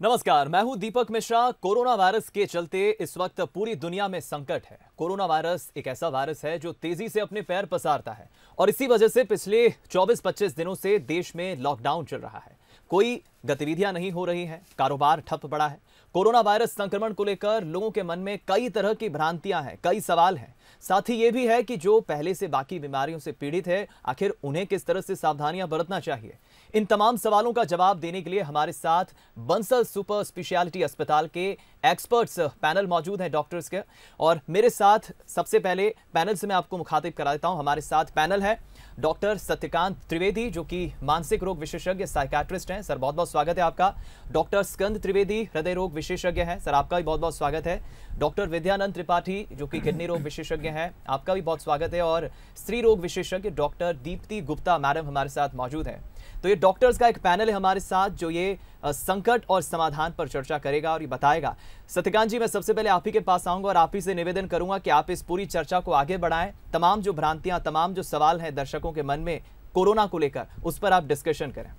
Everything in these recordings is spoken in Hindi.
नमस्कार, मैं हूं दीपक मिश्रा। कोरोना वायरस के चलते इस वक्त पूरी दुनिया में संकट है। कोरोना वायरस एक ऐसा वायरस है जो तेजी से अपने पैर पसारता है और इसी वजह से पिछले 24-25 दिनों से देश में लॉकडाउन चल रहा है। कोई गतिविधियां नहीं हो रही हैं, कारोबार ठप पड़ा है। कोरोना वायरस संक्रमण को लेकर लोगों के मन में कई तरह की भ्रांतियां हैं, कई सवाल हैं। साथ ही ये भी है कि जो पहले से बाकी बीमारियों से पीड़ित है, आखिर उन्हें किस तरह से सावधानियां बरतना चाहिए। इन तमाम सवालों का जवाब देने के लिए हमारे साथ बंसल सुपर स्पेशलिटी अस्पताल के एक्सपर्ट्स पैनल मौजूद है, डॉक्टर्स के। और मेरे साथ सबसे पहले पैनल से मैं आपको मुखातिब करा देता हूं। हमारे साथ पैनल है डॉक्टर सत्यकांत त्रिवेदी, जो कि मानसिक रोग विशेषज्ञ साइकियाट्रिस्ट हैं। सर, बहुत बहुत स्वागत है आपका। डॉक्टर स्कंद त्रिवेदी, हृदय रोग विशेषज्ञ हैं। सर, आपका भी बहुत बहुत स्वागत है। डॉक्टर विद्यानंद त्रिपाठी, जो कि किडनी रोग विशेषज्ञ हैं, आपका भी बहुत स्वागत है। और स्त्री रोग विशेषज्ञ डॉक्टर दीप्ति गुप्ता मैडम हमारे साथ मौजूद हैं। तो ये डॉक्टर्स का एक पैनल है हमारे साथ, जो ये संकट और समाधान पर चर्चा करेगा और ये बताएगा। सत्यकांत जी, मैं सबसे पहले आप ही के पास आऊंगा और आप ही से निवेदन करूंगा कि आप इस पूरी चर्चा को आगे बढ़ाएं। तमाम जो भ्रांतियां, तमाम जो सवाल हैं दर्शकों के मन में कोरोना को लेकर, उस पर आप डिस्कशन करें।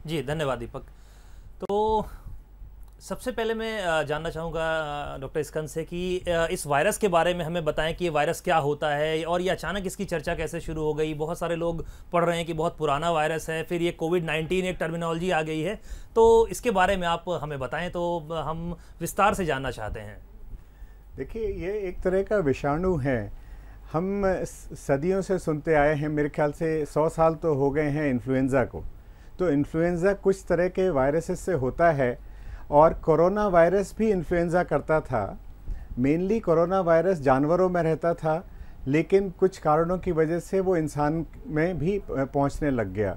जी, धन्यवाद दीपक। तो सबसे पहले मैं जानना चाहूँगा डॉक्टर स्कंद से कि इस वायरस के बारे में हमें बताएं कि ये वायरस क्या होता है और ये अचानक इसकी चर्चा कैसे शुरू हो गई। बहुत सारे लोग पढ़ रहे हैं कि बहुत पुराना वायरस है, फिर ये कोविड-19 एक टर्मिनोलॉजी आ गई है। तो इसके बारे में आप हमें बताएं, तो हम विस्तार से जानना चाहते हैं। देखिए, ये एक तरह का विषाणु है। हम सदियों से सुनते आए हैं, मेरे ख्याल से 100 साल तो हो गए हैं इन्फ्लुएंज़ा को। तो इन्फ्लुएंज़ा कुछ तरह के वायरसेस से होता है और कोरोना वायरस भी इन्फ्लुएंज़ा करता था। मेनली कोरोना वायरस जानवरों में रहता था, लेकिन कुछ कारणों की वजह से वो इंसान में भी पहुंचने लग गया।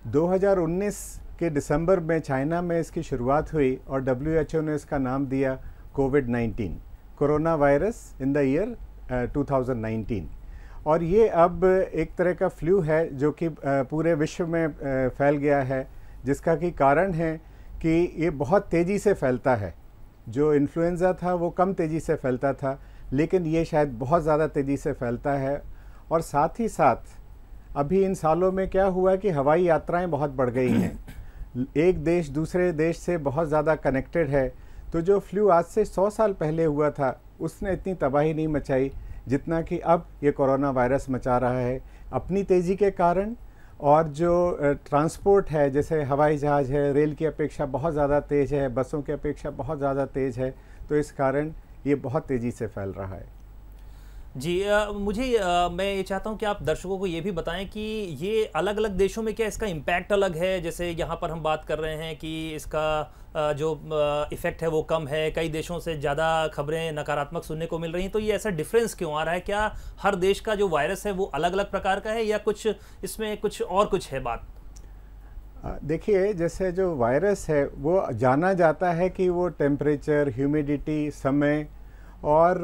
2019 के दिसंबर में चाइना में इसकी शुरुआत हुई और WHO ने इसका नाम दिया कोविड-19, corona virus in the year 2019। और ये अब एक तरह का फ्लू है जो कि पूरे विश्व में फैल गया है, जिसका कि कारण है कि ये बहुत तेज़ी से फैलता है। जो इन्फ्लुएंज़ा था वो कम तेज़ी से फैलता था, लेकिन ये शायद बहुत ज़्यादा तेज़ी से फैलता है। और साथ ही साथ अभी इन सालों में क्या हुआ कि हवाई यात्राएं बहुत बढ़ गई हैं। एक देश दूसरे देश से बहुत ज़्यादा कनेक्टेड है। तो जो फ्लू आज से 100 साल पहले हुआ था, उसने इतनी तबाही नहीं मचाई जितना कि अब ये कोरोना वायरस मचा रहा है, अपनी तेज़ी के कारण। और जो ट्रांसपोर्ट है, जैसे हवाई जहाज़ है, रेल की अपेक्षा बहुत ज़्यादा तेज़ है, बसों की अपेक्षा बहुत ज़्यादा तेज़ है, तो इस कारण ये बहुत तेज़ी से फैल रहा है। जी, मैं ये चाहता हूँ कि आप दर्शकों को ये भी बताएं कि ये अलग अलग देशों में क्या इसका इम्पैक्ट अलग है। जैसे यहाँ पर हम बात कर रहे हैं कि इसका जो इफ़ेक्ट है वो कम है, कई देशों से ज़्यादा खबरें नकारात्मक सुनने को मिल रही हैं। तो ये ऐसा डिफरेंस क्यों आ रहा है? क्या हर देश का जो वायरस है वो अलग अलग प्रकार का है या कुछ इसमें कुछ और कुछ है बात? देखिए, जैसे जो वायरस है वो जाना जाता है कि वो टेम्परेचर, ह्यूमिडिटी, समय और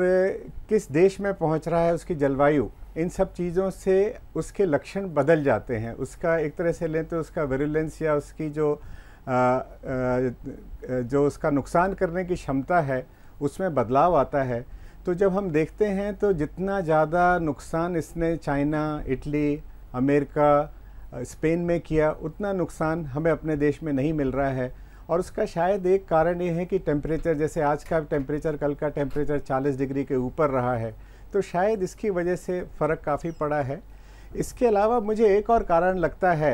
किस देश में पहुंच रहा है, उसकी जलवायु, इन सब चीज़ों से उसके लक्षण बदल जाते हैं। उसका एक तरह से लें तो उसका विरुलेंस या उसकी जो उसका नुकसान करने की क्षमता है, उसमें बदलाव आता है। तो जब हम देखते हैं तो जितना ज़्यादा नुकसान इसने चाइना, इटली, अमेरिका, स्पेन में किया, उतना नुकसान हमें अपने देश में नहीं मिल रहा है। और उसका शायद एक कारण ये है कि टेम्परेचर, जैसे आज का टेम्परेचर, कल का टेम्परेचर 40 डिग्री के ऊपर रहा है, तो शायद इसकी वजह से फ़र्क काफ़ी पड़ा है। इसके अलावा मुझे एक और कारण लगता है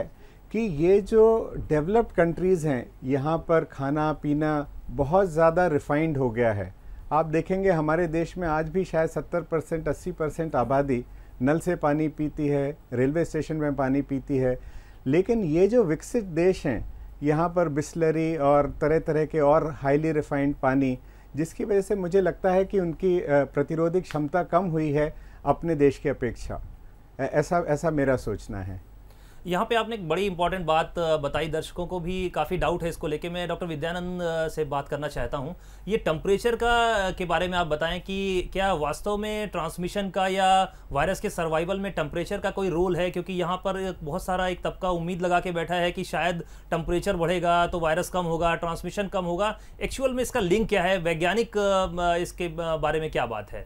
कि ये जो डेवलप्ड कंट्रीज़ हैं, यहाँ पर खाना पीना बहुत ज़्यादा रिफाइंड हो गया है। आप देखेंगे हमारे देश में आज भी शायद 70% 80% आबादी नल से पानी पीती है, रेलवे स्टेशन में पानी पीती है। लेकिन ये जो विकसित देश हैं, यहाँ पर बिस्लरी और तरह तरह के और हाईली रिफाइंड पानी, जिसकी वजह से मुझे लगता है कि उनकी प्रतिरोधक क्षमता कम हुई है अपने देश की अपेक्षा। ऐसा मेरा सोचना है। यहाँ पे आपने एक बड़ी इंपॉर्टेंट बात बताई, दर्शकों को भी काफ़ी डाउट है इसको लेके। मैं डॉक्टर विद्यानंद से बात करना चाहता हूँ। ये टेम्परेचर के बारे में आप बताएं कि क्या वास्तव में ट्रांसमिशन का या वायरस के सर्वाइवल में टेम्परेचर का कोई रोल है? क्योंकि यहाँ पर बहुत सारा एक तबका उम्मीद लगा के बैठा है कि शायद टेम्परेचर बढ़ेगा तो वायरस कम होगा, ट्रांसमिशन कम होगा। एक्चुअल में इसका लिंक क्या है? वैज्ञानिक इसके बारे में क्या बात है?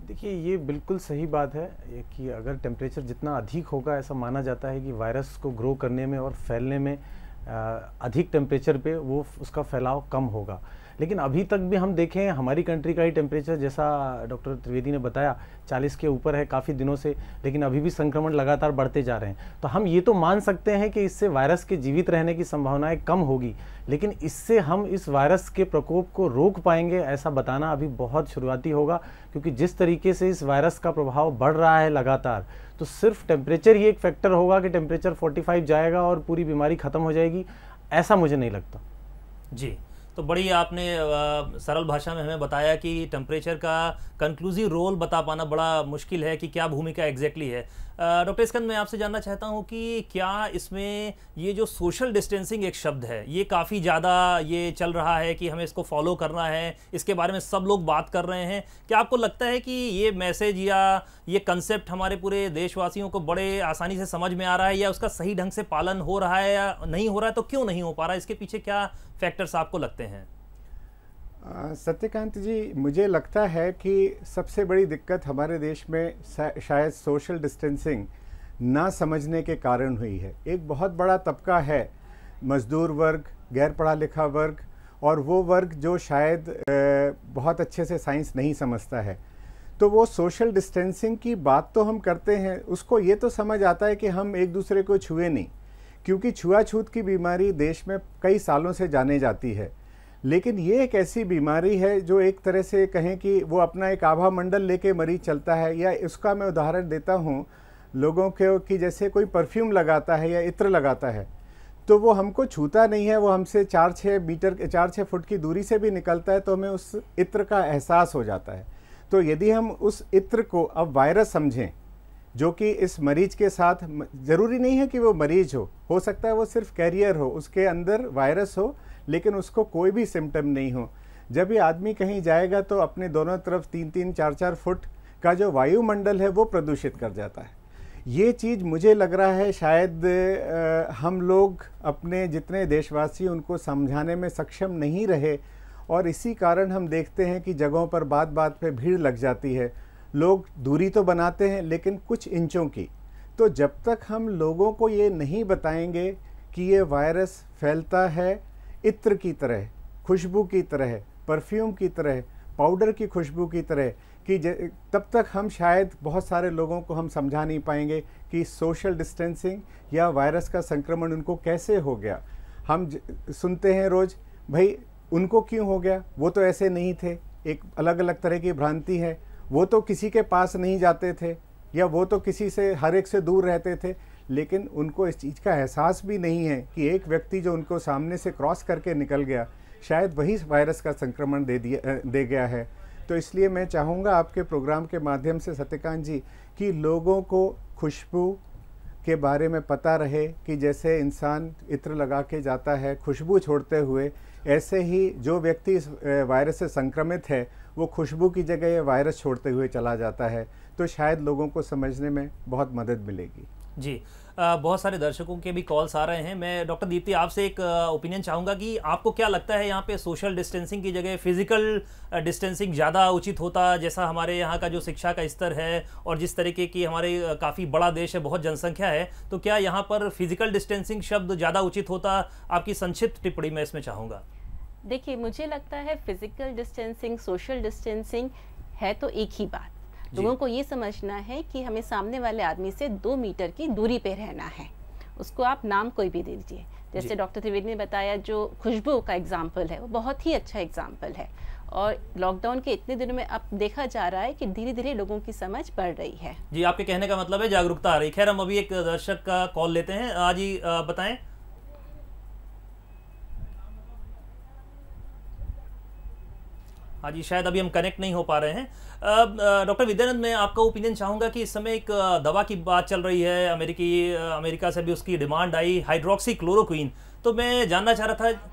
देखिए, ये बिल्कुल सही बात है कि अगर टेम्परेचर जितना अधिक होगा, ऐसा माना जाता है कि वायरस को ग्रो करने में और फैलने में अधिक टेम्परेचर पे वो उसका फैलाव कम होगा। लेकिन अभी तक भी हम देखें हमारी कंट्री का ही टेम्परेचर जैसा डॉक्टर त्रिवेदी ने बताया 40 के ऊपर है काफ़ी दिनों से, लेकिन अभी भी संक्रमण लगातार बढ़ते जा रहे हैं। तो हम ये तो मान सकते हैं कि इससे वायरस के जीवित रहने की संभावनाएं कम होगी, लेकिन इससे हम इस वायरस के प्रकोप को रोक पाएंगे ऐसा बताना अभी बहुत शुरुआती होगा, क्योंकि जिस तरीके से इस वायरस का प्रभाव बढ़ रहा है लगातार, तो सिर्फ टेम्परेचर ही एक फैक्टर होगा कि टेम्परेचर 45 जाएगा और पूरी बीमारी खत्म हो जाएगी, ऐसा मुझे नहीं लगता। जी, तो बड़ी आपने सरल भाषा में हमें बताया कि टेम्परेचर का कंक्लूसिव रोल बता पाना बड़ा मुश्किल है कि क्या भूमिका एग्जैक्टली है। डॉक्टर स्कंद, मैं आपसे जानना चाहता हूं कि क्या इसमें ये जो सोशल डिस्टेंसिंग एक शब्द है, ये काफ़ी ज़्यादा ये चल रहा है कि हमें इसको फॉलो करना है, इसके बारे में सब लोग बात कर रहे हैं। क्या आपको लगता है कि ये मैसेज या ये कंसेप्ट हमारे पूरे देशवासियों को बड़े आसानी से समझ में आ रहा है, या उसका सही ढंग से पालन हो रहा है या नहीं हो रहा है? तो क्यों नहीं हो पा रहा है? इसके पीछे क्या फैक्टर्स आपको लगते हैं? सत्यकांत जी, मुझे लगता है कि सबसे बड़ी दिक्कत हमारे देश में शायद सोशल डिस्टेंसिंग ना समझने के कारण हुई है। एक बहुत बड़ा तबका है मजदूर वर्ग, गैर पढ़ा लिखा वर्ग, और वो वर्ग जो शायद बहुत अच्छे से साइंस नहीं समझता है। तो वो सोशल डिस्टेंसिंग की बात तो हम करते हैं, उसको ये तो समझ आता है कि हम एक दूसरे को छुए नहीं, क्योंकि छुआछूत की बीमारी देश में कई सालों से जाने जाती है। लेकिन ये एक ऐसी बीमारी है जो एक तरह से कहें कि वो अपना एक आभा मंडल लेके मरीज चलता है। या इसका मैं उदाहरण देता हूँ लोगों के कि जैसे कोई परफ्यूम लगाता है या इत्र लगाता है, तो वो हमको छूता नहीं है, वो हमसे 4-6 फुट की दूरी से भी निकलता है, तो हमें उस इत्र का एहसास हो जाता है। तो यदि हम उस इत्र को अब वायरस समझें जो कि इस मरीज के साथ, ज़रूरी नहीं है कि वो मरीज हो सकता है वो सिर्फ कैरियर हो, उसके अंदर वायरस हो लेकिन उसको कोई भी सिम्टम नहीं हो। जब ये आदमी कहीं जाएगा तो अपने दोनों तरफ 3-3, 4-4 फुट का जो वायुमंडल है वो प्रदूषित कर जाता है। ये चीज़ मुझे लग रहा है शायद हम लोग अपने जितने देशवासी उनको समझाने में सक्षम नहीं रहे, और इसी कारण हम देखते हैं कि जगहों पर बात बात पे भीड़ लग जाती है। लोग दूरी तो बनाते हैं लेकिन कुछ इंचों की। तो जब तक हम लोगों को ये नहीं बताएंगे कि ये वायरस फैलता है इत्र की तरह, खुशबू की तरह, परफ्यूम की तरह, पाउडर की खुशबू की तरह, कि तब तक हम शायद बहुत सारे लोगों को हम समझा नहीं पाएंगे कि सोशल डिस्टेंसिंग या वायरस का संक्रमण उनको कैसे हो गया। हम सुनते हैं रोज़, भाई उनको क्यों हो गया, वो तो ऐसे नहीं थे। एक अलग अलग तरह की भ्रांति है, वो तो किसी के पास नहीं जाते थे, या वो तो किसी से हर एक से दूर रहते थे। लेकिन उनको इस चीज़ का एहसास भी नहीं है कि एक व्यक्ति जो उनको सामने से क्रॉस करके निकल गया, शायद वही वायरस का संक्रमण दे गया है। तो इसलिए मैं चाहूँगा आपके प्रोग्राम के माध्यम से सत्यकांत जी कि लोगों को खुशबू के बारे में पता रहे कि जैसे इंसान इत्र लगा के जाता है खुशबू छोड़ते हुए, ऐसे ही जो व्यक्ति इस वायरस से संक्रमित है वो खुशबू की जगह ये वायरस छोड़ते हुए चला जाता है। तो शायद लोगों को समझने में बहुत मदद मिलेगी। जी, बहुत सारे दर्शकों के भी कॉल्स आ रहे हैं। मैं डॉक्टर दीप्ति आपसे एक ओपिनियन चाहूँगा कि आपको क्या लगता है यहाँ पे सोशल डिस्टेंसिंग की जगह फिजिकल डिस्टेंसिंग ज़्यादा उचित होता, जैसा हमारे यहाँ का जो शिक्षा का स्तर है और जिस तरीके की हमारे काफ़ी बड़ा देश है, बहुत जनसंख्या है, तो क्या यहाँ पर फिजिकल डिस्टेंसिंग शब्द ज़्यादा उचित होता? आपकी संक्षिप्त टिप्पणी मैं इसमें चाहूँगा। देखिए, मुझे लगता है फिजिकल डिस्टेंसिंग सोशल डिस्टेंसिंग है तो एक ही बात। लोगों को ये समझना है कि हमें सामने वाले आदमी से 2 मीटर की दूरी पे रहना है। उसको आप नाम कोई भी दे दीजिए। जैसे डॉक्टर त्रिवेदी ने बताया जो खुशबू का एग्जाम्पल है, वो बहुत ही अच्छा एग्जाम्पल है। और लॉकडाउन के इतने दिनों में अब देखा जा रहा है कि धीरे धीरे लोगों की समझ बढ़ रही है। जी, आपके कहने का मतलब है जागरूकता आ रही। खैर, हम अभी एक दर्शक का कॉल लेते हैं। आज ही बताएं। हाँ जी, शायद अभी हम कनेक्ट नहीं हो पा रहे हैं। डॉक्टर विद्यानंद, मैं आपका ओपिनियन चाहूँगा कि इस समय एक दवा की बात चल रही है, अमेरिका से भी उसकी डिमांड आई, हाइड्रोक्सी क्लोरोक्वीन। तो मैं जानना चाह रहा था।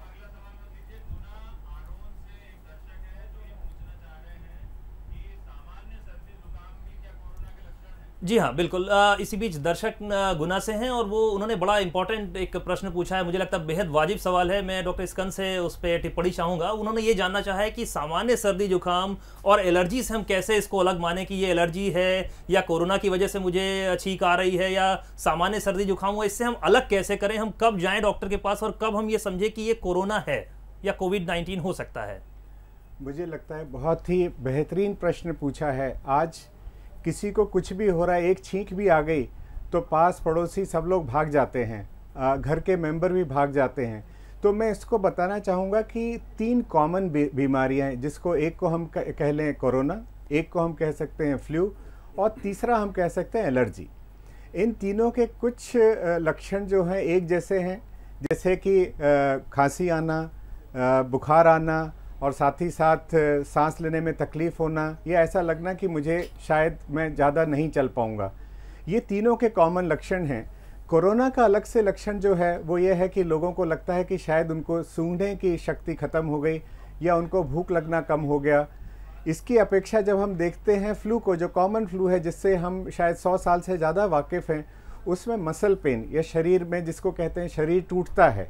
जी हाँ, बिल्कुल। इसी बीच दर्शक गुना से हैं और वो उन्होंने बड़ा इंपॉर्टेंट एक प्रश्न पूछा है, मुझे लगता है बेहद वाजिब सवाल है। मैं डॉक्टर स्कंद से उस पर टिप्पणी चाहूँगा। उन्होंने ये जानना चाहा है कि सामान्य सर्दी जुकाम और एलर्जी से हम कैसे इसको अलग माने कि ये एलर्जी है या कोरोना की वजह से मुझे छींक आ रही है या सामान्य सर्दी जुकाम हुआ, इससे हम अलग कैसे करें? हम कब जाएँ डॉक्टर के पास और कब हम ये समझें कि ये कोरोना है या कोविड-19 हो सकता है? मुझे लगता है बहुत ही बेहतरीन प्रश्न पूछा है। आज किसी को कुछ भी हो रहा है, एक छींक भी आ गई तो पास पड़ोसी सब लोग भाग जाते हैं, घर के मेंबर भी भाग जाते हैं। तो मैं इसको बताना चाहूँगा कि 3 कॉमन बीमारियाँ हैं, जिसको एक को हम कह लें कोरोना, एक को हम कह सकते हैं फ्लू और तीसरा हम कह सकते हैं एलर्जी। इन तीनों के कुछ लक्षण जो हैं एक जैसे हैं, जैसे कि खांसी आना, बुखार आना और साथ ही साथ सांस लेने में तकलीफ़ होना, या ऐसा लगना कि मुझे शायद मैं ज़्यादा नहीं चल पाऊँगा। ये तीनों के कॉमन लक्षण हैं। कोरोना का अलग से लक्षण जो है वो ये है कि लोगों को लगता है कि शायद उनको सूंघने की शक्ति ख़त्म हो गई या उनको भूख लगना कम हो गया। इसकी अपेक्षा जब हम देखते हैं फ्लू को, जो कॉमन फ्लू है जिससे हम शायद 100 साल से ज़्यादा वाकिफ़ हैं, उसमें मसल पेन या शरीर में जिसको कहते हैं शरीर टूटता है,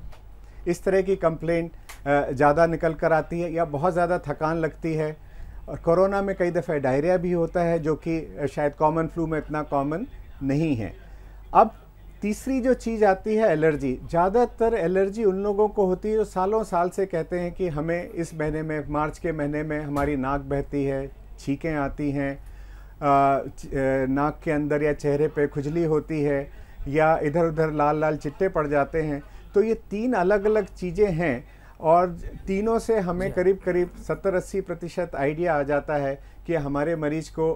इस तरह की कंप्लेंट ज़्यादा निकल कर आती है या बहुत ज़्यादा थकान लगती है। और कोरोना में कई दफ़े डायरिया भी होता है, जो कि शायद कॉमन फ्लू में इतना कॉमन नहीं है। अब तीसरी जो चीज़ आती है एलर्जी। ज़्यादातर एलर्जी उन लोगों को होती है जो सालों साल से कहते हैं कि हमें इस महीने में, मार्च के महीने में हमारी नाक बहती है, छींकें आती हैं, नाक के अंदर या चेहरे पे खुजली होती है या इधर उधर लाल लाल चिट्टे पड़ जाते हैं। तो ये 3 अलग अलग चीज़ें हैं और तीनों से हमें करीब करीब 70-80% आइडिया आ जाता है कि हमारे मरीज को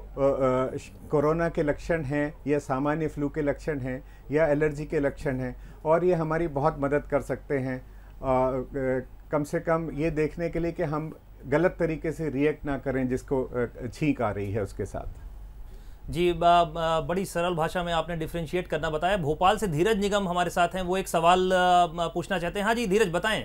कोरोना के लक्षण हैं या सामान्य फ्लू के लक्षण हैं या एलर्जी के लक्षण हैं, और ये हमारी बहुत मदद कर सकते हैं कम से कम ये देखने के लिए कि हम गलत तरीके से रिएक्ट ना करें जिसको छींक आ रही है उसके साथ। जी, बड़ी सरल भाषा में आपने डिफ्रेंशिएट करना बताया। भोपाल से धीरज निगम हमारे साथ हैं, वो एक सवाल पूछना चाहते हैं। हाँ जी धीरज, बताएं।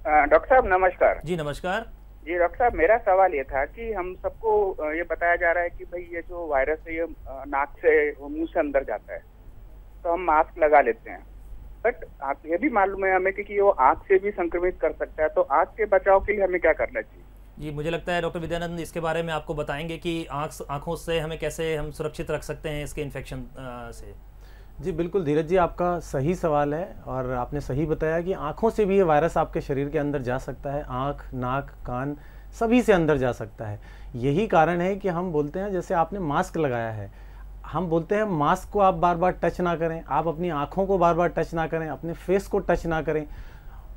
डॉक्टर साहब नमस्कार। जी नमस्कार। जी डॉक्टर साहब, मेरा सवाल ये था कि हम सबको ये बताया जा रहा है कि भाई ये जो वायरस है ये नाक से, मुंह से अंदर जाता है, तो हम मास्क लगा लेते हैं, बट आप ये भी मालूम है हमें कि वो आँख से भी संक्रमित कर सकता है, तो आँख के बचाव के लिए हमें क्या करना चाहिए? जी, मुझे लगता है डॉक्टर विद्यानंद इसके बारे में आपको बताएंगे कि आँखों से हमें कैसे हम सुरक्षित रख सकते हैं इसके इन्फेक्शन से। जी बिल्कुल धीरज जी, आपका सही सवाल है और आपने सही बताया कि आँखों से भी ये वायरस आपके शरीर के अंदर जा सकता है। आँख, नाक, कान सभी से अंदर जा सकता है। यही कारण है कि हम बोलते हैं, जैसे आपने मास्क लगाया है, हम बोलते हैं मास्क को आप बार बार टच ना करें, आप अपनी आँखों को बार बार टच ना करें, अपने फेस को टच ना करें।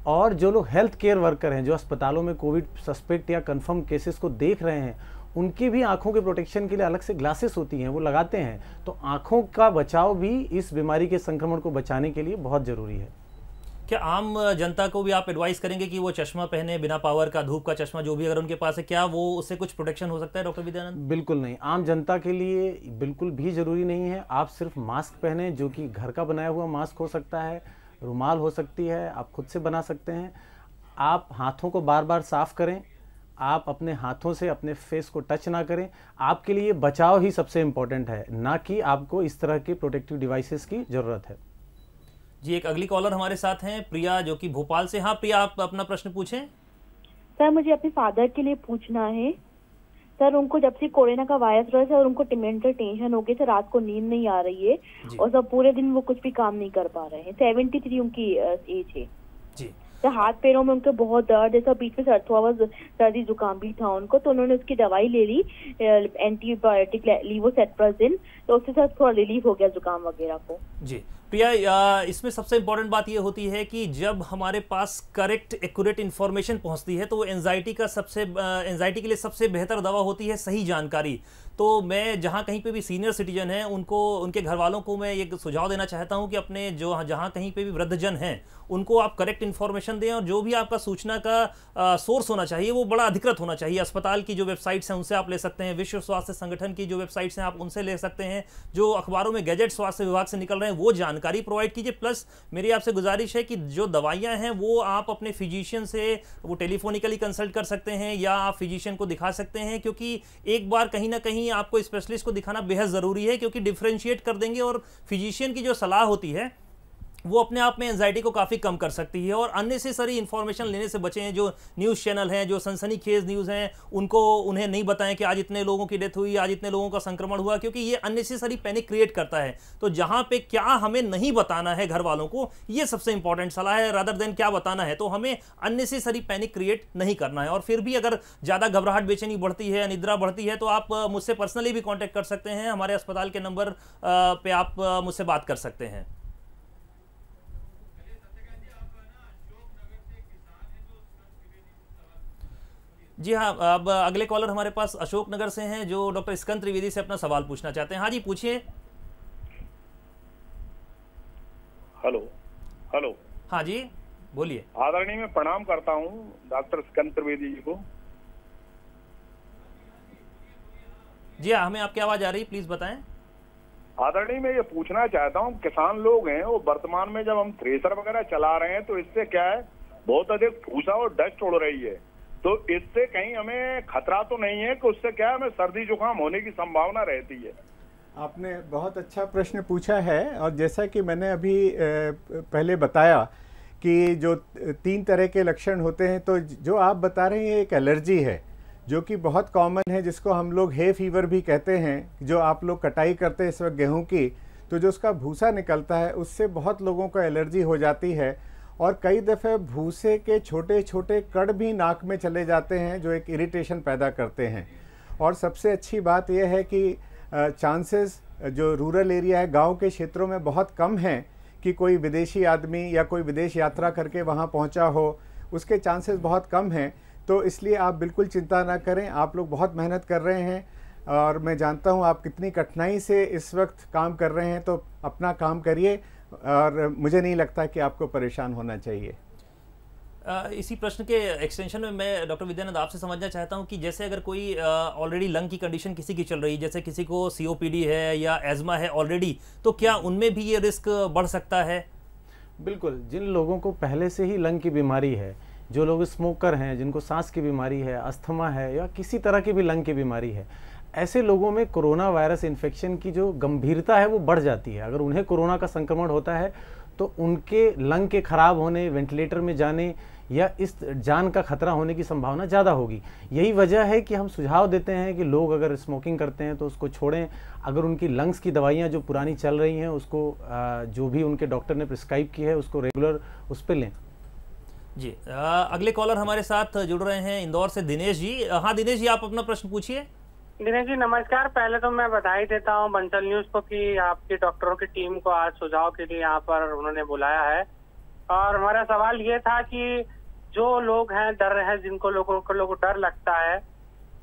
और जो लोग हेल्थ केयर वर्कर हैं, जो अस्पतालों में कोविड सस्पेक्ट या कंफर्म केसेस को देख रहे हैं, उनकी भी आंखों के प्रोटेक्शन के लिए अलग से ग्लासेस होती हैं, वो लगाते हैं। तो आंखों का बचाव भी इस बीमारी के संक्रमण को बचाने के लिए बहुत ज़रूरी है। क्या आम जनता को भी आप एडवाइस करेंगे कि वो चश्मा पहने, बिना पावर का, धूप का चश्मा जो भी अगर उनके पास है, क्या वो उससे कुछ प्रोटेक्शन हो सकता है डॉक्टर विद्यानंद? बिल्कुल नहीं, आम जनता के लिए बिल्कुल भी ज़रूरी नहीं है। आप सिर्फ मास्क पहने, जो कि घर का बनाया हुआ मास्क हो सकता है, रुमाल हो सकती है, आप खुद से बना सकते हैं। आप हाथों को बार बार साफ़ करें, आप अपने हाथों से अपने फेस को टच ना करें। आपके लिए बचाव ही सबसे इम्पोर्टेंट है, ना कि आपको इस तरह के प्रोटेक्टिव डिवाइसेस की ज़रूरत है। जी, एक अगली कॉलर हमारे साथ हैं, प्रिया, जो कि भोपाल से। हाँ प्रिया, आप अपना प्रश्न पूछें। सर मुझे अपने फादर के लिए पूछना है। सर उनको जब से कोरोना का वायरस हुआ है, और उनको मेंटल टेंशन हो गई, सर रात को नींद नहीं आ रही है और सब पूरे दिन वो कुछ भी काम नहीं कर पा रहे हैं। 73 उनकी एज है जी। तो हाथ पैरों में उनके बहुत दर्द, जैसा बीच में सर्दी जुकाम भी था उनको, तो उन्होंने उसकी दवाई ले ली, एंटीबायोटिक लीवोसेट्राजिन, तो उससे सर थोड़ा रिलीफ हो गया जुकाम वगैरह को। जी प्रिया, इसमें सबसे इम्पोर्टेंट बात ये होती है कि जब हमारे पास करेक्ट एक्यूरेट इन्फॉर्मेशन पहुंचती है तो वो एंजाइटी के लिए सबसे बेहतर दवा होती है सही जानकारी। तो मैं जहाँ कहीं पे भी सीनियर सिटीजन हैं, उनको, उनके घर वालों को मैं एक सुझाव देना चाहता हूँ कि अपने जहाँ कहीं पे भी वृद्धजन हैं उनको आप करेक्ट इन्फॉर्मेशन दें, और जो भी आपका सूचना का सोर्स होना चाहिए वो बड़ा अधिकृत होना चाहिए। अस्पताल की जो वेबसाइट्स हैं उनसे आप ले सकते हैं, विश्व स्वास्थ्य संगठन की जो वेबसाइट्स हैं आप उनसे ले सकते हैं, जो अखबारों में गैजेट स्वास्थ्य विभाग से निकल रहे हैं वो जानकारी प्रोवाइड कीजिए। प्लस मेरी आपसे गुजारिश है कि जो दवाइयाँ हैं वो आप अपने फिजिशियन से वो टेलीफोनिकली कंसल्ट कर सकते हैं या आप फिजिशियन को दिखा सकते हैं, क्योंकि एक बार कहीं ना कहीं कहीं आपको स्पेशलिस्ट को दिखाना बेहद ज़रूरी है, क्योंकि डिफ्रेंशिएट कर देंगे और फिजिशियन की जो सलाह होती है वो अपने आप में एंजाइटी को काफ़ी कम कर सकती है। और अननेसेसरी इन्फॉर्मेशन लेने से बचें। जो न्यूज़ चैनल हैं, जो सनसनीखेज न्यूज़ हैं, उन्हें नहीं बताएं कि आज इतने लोगों की डेथ हुई, आज इतने लोगों का संक्रमण हुआ, क्योंकि ये अननेसेसरी पैनिक क्रिएट करता है। तो जहां पे क्या हमें नहीं बताना है घर वालों को, ये सबसे इंपॉर्टेंट सलाह है, रादर देन क्या बताना है। तो हमें अननेसेसरी पैनिक क्रिएट नहीं करना है। और फिर भी अगर ज़्यादा घबराहट, बेचैनी बढ़ती है, निद्रा बढ़ती है, तो आप मुझसे पर्सनली भी कॉन्टैक्ट कर सकते हैं। हमारे अस्पताल के नंबर पे आप मुझसे बात कर सकते हैं। जी हाँ, अब अगले कॉलर हमारे पास अशोक नगर से हैं, जो डॉक्टर स्कंद त्रिवेदी से अपना सवाल पूछना चाहते हैं। हाँ जी, पूछिए। Hello hello. हाँ जी, बोलिए। आदरणीय, मैं प्रणाम करता हूँ डॉक्टर स्कंद त्रिवेदी जी को। जी हाँ, हमें आपकी आवाज आ रही है, प्लीज बताएं। आदरणीय, मैं ये पूछना चाहता हूँ, किसान लोग हैं वो वर्तमान में जब हम थ्रेसर वगैरह चला रहे हैं तो इससे क्या है, बहुत अधिक भूसा और डस्ट उड़ रही है, तो इससे कहीं हमें खतरा तो नहीं है कि उससे क्या है हमें सर्दी जुकाम होने की संभावना रहती है? आपने बहुत अच्छा प्रश्न पूछा है। और जैसा कि मैंने अभी पहले बताया कि जो 3 तरह के लक्षण होते हैं, तो जो आप बता रहे हैं एक एलर्जी है जो कि बहुत कॉमन है, जिसको हम लोग हे फीवर भी कहते हैं। जो आप लोग कटाई करते हैं इस वक्त गेहूं की, तो जो उसका भूसा निकलता है उससे बहुत लोगों को एलर्जी हो जाती है। और कई दफ़े भूसे के छोटे छोटे कण भी नाक में चले जाते हैं जो एक इरिटेशन पैदा करते हैं। और सबसे अच्छी बात यह है कि चांसेस जो रूरल एरिया है, गांव के क्षेत्रों में बहुत कम हैं कि कोई विदेशी आदमी या कोई विदेश यात्रा करके वहां पहुंचा हो, उसके चांसेस बहुत कम हैं। तो इसलिए आप बिल्कुल चिंता ना करें। आप लोग बहुत मेहनत कर रहे हैं और मैं जानता हूं आप कितनी कठिनाई से इस वक्त काम कर रहे हैं, तो अपना काम करिए और मुझे नहीं लगता कि आपको परेशान होना चाहिए। इसी प्रश्न के एक्सटेंशन में मैं डॉक्टर विद्यानंद आपसे समझना चाहता हूं कि जैसे अगर कोई ऑलरेडी लंग की कंडीशन किसी की चल रही है, जैसे किसी को सीओपीडी है या एज्मा है ऑलरेडी, तो क्या उनमें भी ये रिस्क बढ़ सकता है? बिल्कुल। जिन लोगों को पहले से ही लंग की बीमारी है, जो लोग स्मोकर हैं, जिनको सांस की बीमारी है, अस्थमा है या किसी तरह की भी लंग की बीमारी है, ऐसे लोगों में कोरोना वायरस इन्फेक्शन की जो गंभीरता है वो बढ़ जाती है। अगर उन्हें कोरोना का संक्रमण होता है तो उनके लंग के खराब होने, वेंटिलेटर में जाने या इस जान का खतरा होने की संभावना ज़्यादा होगी। यही वजह है कि हम सुझाव देते हैं कि लोग अगर स्मोकिंग करते हैं तो उसको छोड़ें। अगर उनकी लंग्स की दवाइयाँ जो पुरानी चल रही हैं उसको जो भी उनके डॉक्टर ने प्रिस्क्राइब की है उसको रेगुलर उस पर लें। जी, अगले कॉलर हमारे साथ जुड़ रहे हैं इंदौर से दिनेश जी। हाँ दिनेश जी, आप अपना प्रश्न पूछिए। दिनेश जी नमस्कार। पहले तो मैं बधाई देता हूँ बंसल न्यूज को कि आपकी डॉक्टरों की टीम को आज सुझाव के लिए यहाँ पर उन्होंने बुलाया है। और हमारा सवाल ये था कि जो लोग हैं, डर रहे हैं, जिनको लोगों को डर लगता है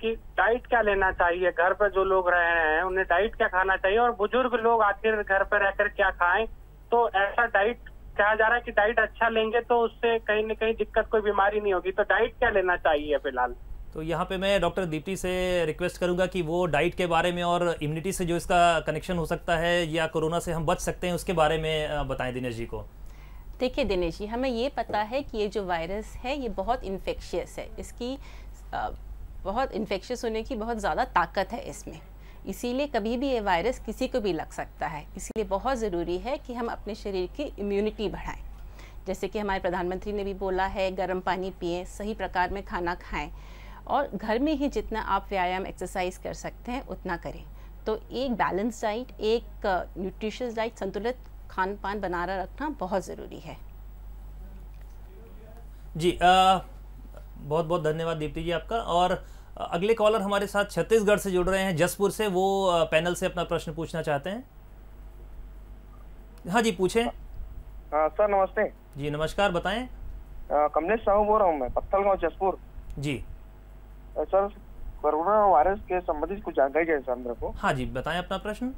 कि डाइट क्या लेना चाहिए, घर पर जो लोग रह रहे हैं उन्हें डाइट क्या खाना चाहिए, और बुजुर्ग लोग आखिर घर पर रहकर क्या खाएं। तो ऐसा डाइट कहा जा रहा है कि डाइट अच्छा लेंगे तो उससे कहीं न कहीं दिक्कत, कोई बीमारी नहीं होगी, तो डाइट क्या लेना चाहिए फिलहाल? तो यहाँ पे मैं डॉक्टर दीप्ति से रिक्वेस्ट करूंगा कि वो डाइट के बारे में और इम्यूनिटी से जो इसका कनेक्शन हो सकता है या कोरोना से हम बच सकते हैं उसके बारे में बताएं दिनेश जी को। देखिए दिनेश जी, हमें ये पता है कि ये जो वायरस है ये बहुत इन्फेक्शियस है, इसकी बहुत इन्फेक्शियस होने की बहुत ज़्यादा ताकत है इसमें, इसीलिए कभी भी ये वायरस किसी को भी लग सकता है। इसलिए बहुत ज़रूरी है कि हम अपने शरीर की इम्यूनिटी बढ़ाएं। जैसे कि हमारे प्रधानमंत्री ने भी बोला है, गर्म पानी पिएं, सही प्रकार में खाना खाएं और घर में ही जितना आप व्यायाम एक्सरसाइज कर सकते हैं उतना करें। तो एक बैलेंस डाइट, एक न्यूट्रिशियस डाइट, संतुलित खान पान बना रखना बहुत ज़रूरी है। जी बहुत बहुत धन्यवाद दीप्ति जी आपका। और अगले कॉलर हमारे साथ छत्तीसगढ़ से जुड़ रहे हैं, जसपुर से, वो पैनल से अपना प्रश्न पूछना चाहते हैं। हाँ जी, पूछें। सर नमस्ते। जी नमस्कार, बताएं। कमलेश साहू बोल रहा हूँ मैं, पत्थलगांव जसपुर। जी सर, कोरोना वायरस के संबंधित कुछ जानकारी चाहिए सर मेरे को। हाँ जी, बताएं अपना प्रश्न।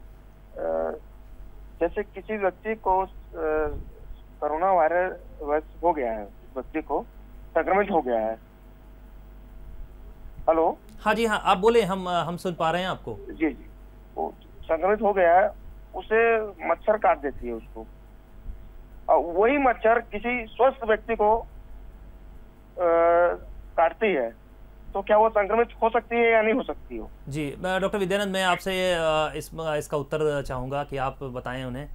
जैसे किसी व्यक्ति को कोरोना वायरस हो गया है, व्यक्ति को संक्रमित हो गया है। हेलो। हाँ जी, हाँ आप बोले, हम सुन पा रहे हैं आपको। जी जी, वो संक्रमित हो गया है, उसे मच्छर काट देती है उसको, और वही मच्छर किसी स्वस्थ व्यक्ति को काटती है, तो क्या वो संक्रमित हो सकती है या नहीं हो सकती हो? जी डॉक्टर विद्यानंद, मैं आपसे इसका उत्तर चाहूँगा कि आप बताएं उन्हें।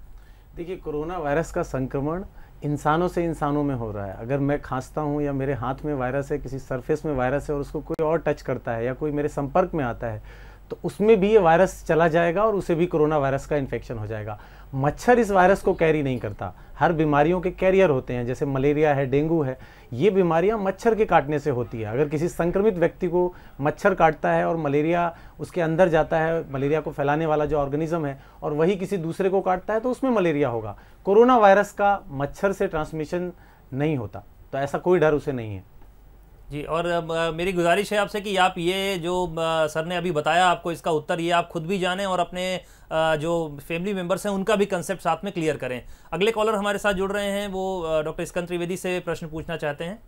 देखिए, कोरोना वायरस का संक्रमण इंसानों से इंसानों में हो रहा है। अगर मैं खांसता हूं या मेरे हाथ में वायरस है, किसी सरफेस में वायरस है और उसको कोई और टच करता है या कोई मेरे संपर्क में आता है, तो उसमें भी ये वायरस चला जाएगा और उसे भी कोरोना वायरस का इन्फेक्शन हो जाएगा। मच्छर इस वायरस को कैरी नहीं करता। हर बीमारियों के कैरियर होते हैं, जैसे मलेरिया है, डेंगू है, ये बीमारियां मच्छर के काटने से होती है। अगर किसी संक्रमित व्यक्ति को मच्छर काटता है और मलेरिया उसके अंदर जाता है, मलेरिया को फैलाने वाला जो ऑर्गेनिज्म है, और वही किसी दूसरे को काटता है, तो उसमें मलेरिया होगा। कोरोना वायरस का मच्छर से ट्रांसमिशन नहीं होता, तो ऐसा कोई डर उसे नहीं है। जी, और मेरी गुजारिश है आपसे कि आप ये जो सर ने अभी बताया आपको, इसका उत्तर ये आप खुद भी जानें और अपने जो फैमिली मेंबर्स हैं उनका भी कंसेप्ट साथ में क्लियर करें। अगले कॉलर हमारे साथ जुड़ रहे हैं, वो डॉक्टर स्कंद त्रिवेदी से प्रश्न पूछना चाहते हैं।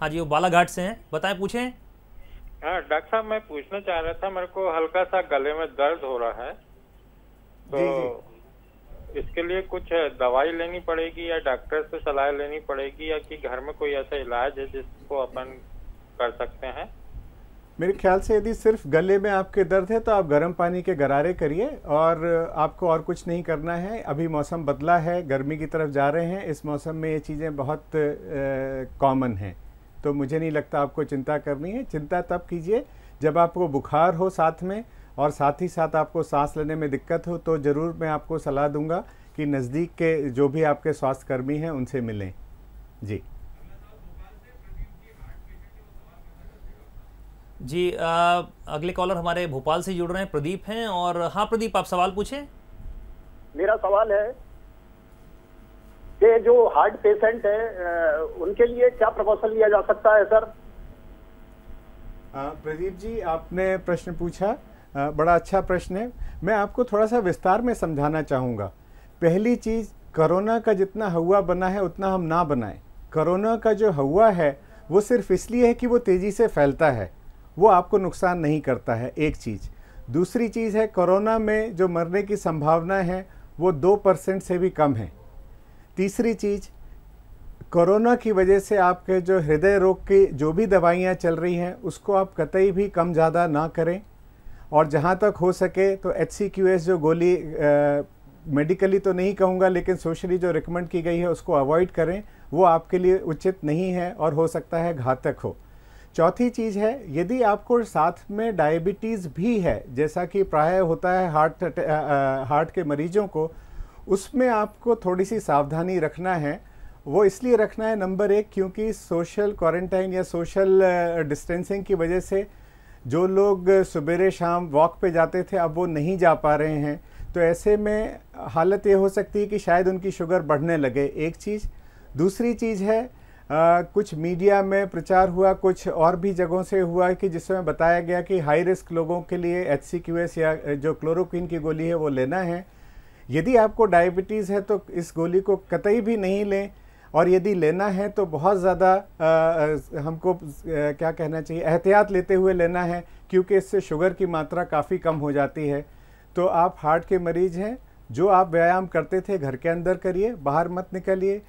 हाँ जी, वो बालाघाट से हैं, बताएं, पूछें। हाँ डॉक्टर साहब, मैं पूछना चाह रहा था, मेरे को हल्का सा गले में दर्द हो रहा है, तो इसके लिए कुछ दवाई लेनी पड़ेगी या डॉक्टर से सलाह लेनी पड़ेगी, या कि घर में कोई ऐसा इलाज है जिसको अपन कर सकते हैं? मेरे ख्याल से यदि सिर्फ गले में आपके दर्द है तो आप गर्म पानी के गरारे करिए, और आपको और कुछ नहीं करना है। अभी मौसम बदला है, गर्मी की तरफ जा रहे हैं, इस मौसम में ये चीज़ें बहुत कॉमन हैं, तो मुझे नहीं लगता आपको चिंता करनी है। चिंता तब कीजिए जब आपको बुखार हो साथ में, और साथ ही साथ आपको सांस लेने में दिक्कत हो, तो ज़रूर मैं आपको सलाह दूंगा कि नज़दीक के जो भी आपके स्वास्थ्य कर्मी हैं उनसे मिलें। जी जी, अगले कॉलर हमारे भोपाल से जुड़ रहे हैं, प्रदीप हैं। और हाँ प्रदीप, आप सवाल पूछें। मेरा सवाल है कि जो हार्ट पेशेंट है उनके लिए क्या प्रिकॉशन लिया जा सकता है सर? प्रदीप जी, आपने प्रश्न पूछा, बड़ा अच्छा प्रश्न है। मैं आपको थोड़ा सा विस्तार में समझाना चाहूँगा। पहली चीज़, कोरोना का जितना हवा बना है उतना हम ना बनाएं। कोरोना का जो हवा है वो सिर्फ इसलिए है कि वो तेज़ी से फैलता है, वो आपको नुकसान नहीं करता है, एक चीज़। दूसरी चीज़ है, कोरोना में जो मरने की संभावना है वो 2% से भी कम है। तीसरी चीज़, कोरोना की वजह से आपके जो हृदय रोग की जो भी दवाइयाँ चल रही हैं उसको आप कतई भी कम ज़्यादा ना करें, और जहाँ तक हो सके तो HCQS जो गोली मेडिकली तो नहीं कहूँगा लेकिन सोशली जो रिकमेंड की गई है उसको अवॉइड करें, वो आपके लिए उचित नहीं है और हो सकता है घातक हो। चौथी चीज़ है, यदि आपको साथ में डायबिटीज़ भी है, जैसा कि प्रायः होता है हार्ट के मरीजों को, उसमें आपको थोड़ी सी सावधानी रखना है। वो इसलिए रखना है, नंबर 1, क्योंकि सोशल क्वारंटाइन या सोशल डिस्टेंसिंग की वजह से जो लोग सुबेरे शाम वॉक पे जाते थे अब वो नहीं जा पा रहे हैं, तो ऐसे में हालत ये हो सकती है कि शायद उनकी शुगर बढ़ने लगे, एक चीज़। दूसरी चीज़ है, कुछ मीडिया में प्रचार हुआ, कुछ और भी जगहों से हुआ कि जिसमें बताया गया कि हाई रिस्क लोगों के लिए HCQS या जो क्लोरोक्विन की गोली है वो लेना है। यदि आपको डायबिटीज़ है तो इस गोली को कतई भी नहीं लें, और यदि लेना है तो बहुत ज़्यादा हमको क्या कहना चाहिए, एहतियात लेते हुए लेना है, क्योंकि इससे शुगर की मात्रा काफ़ी कम हो जाती है। तो आप हार्ट के मरीज़ हैं, जो आप व्यायाम करते थे घर के अंदर करिए, बाहर मत निकलिए।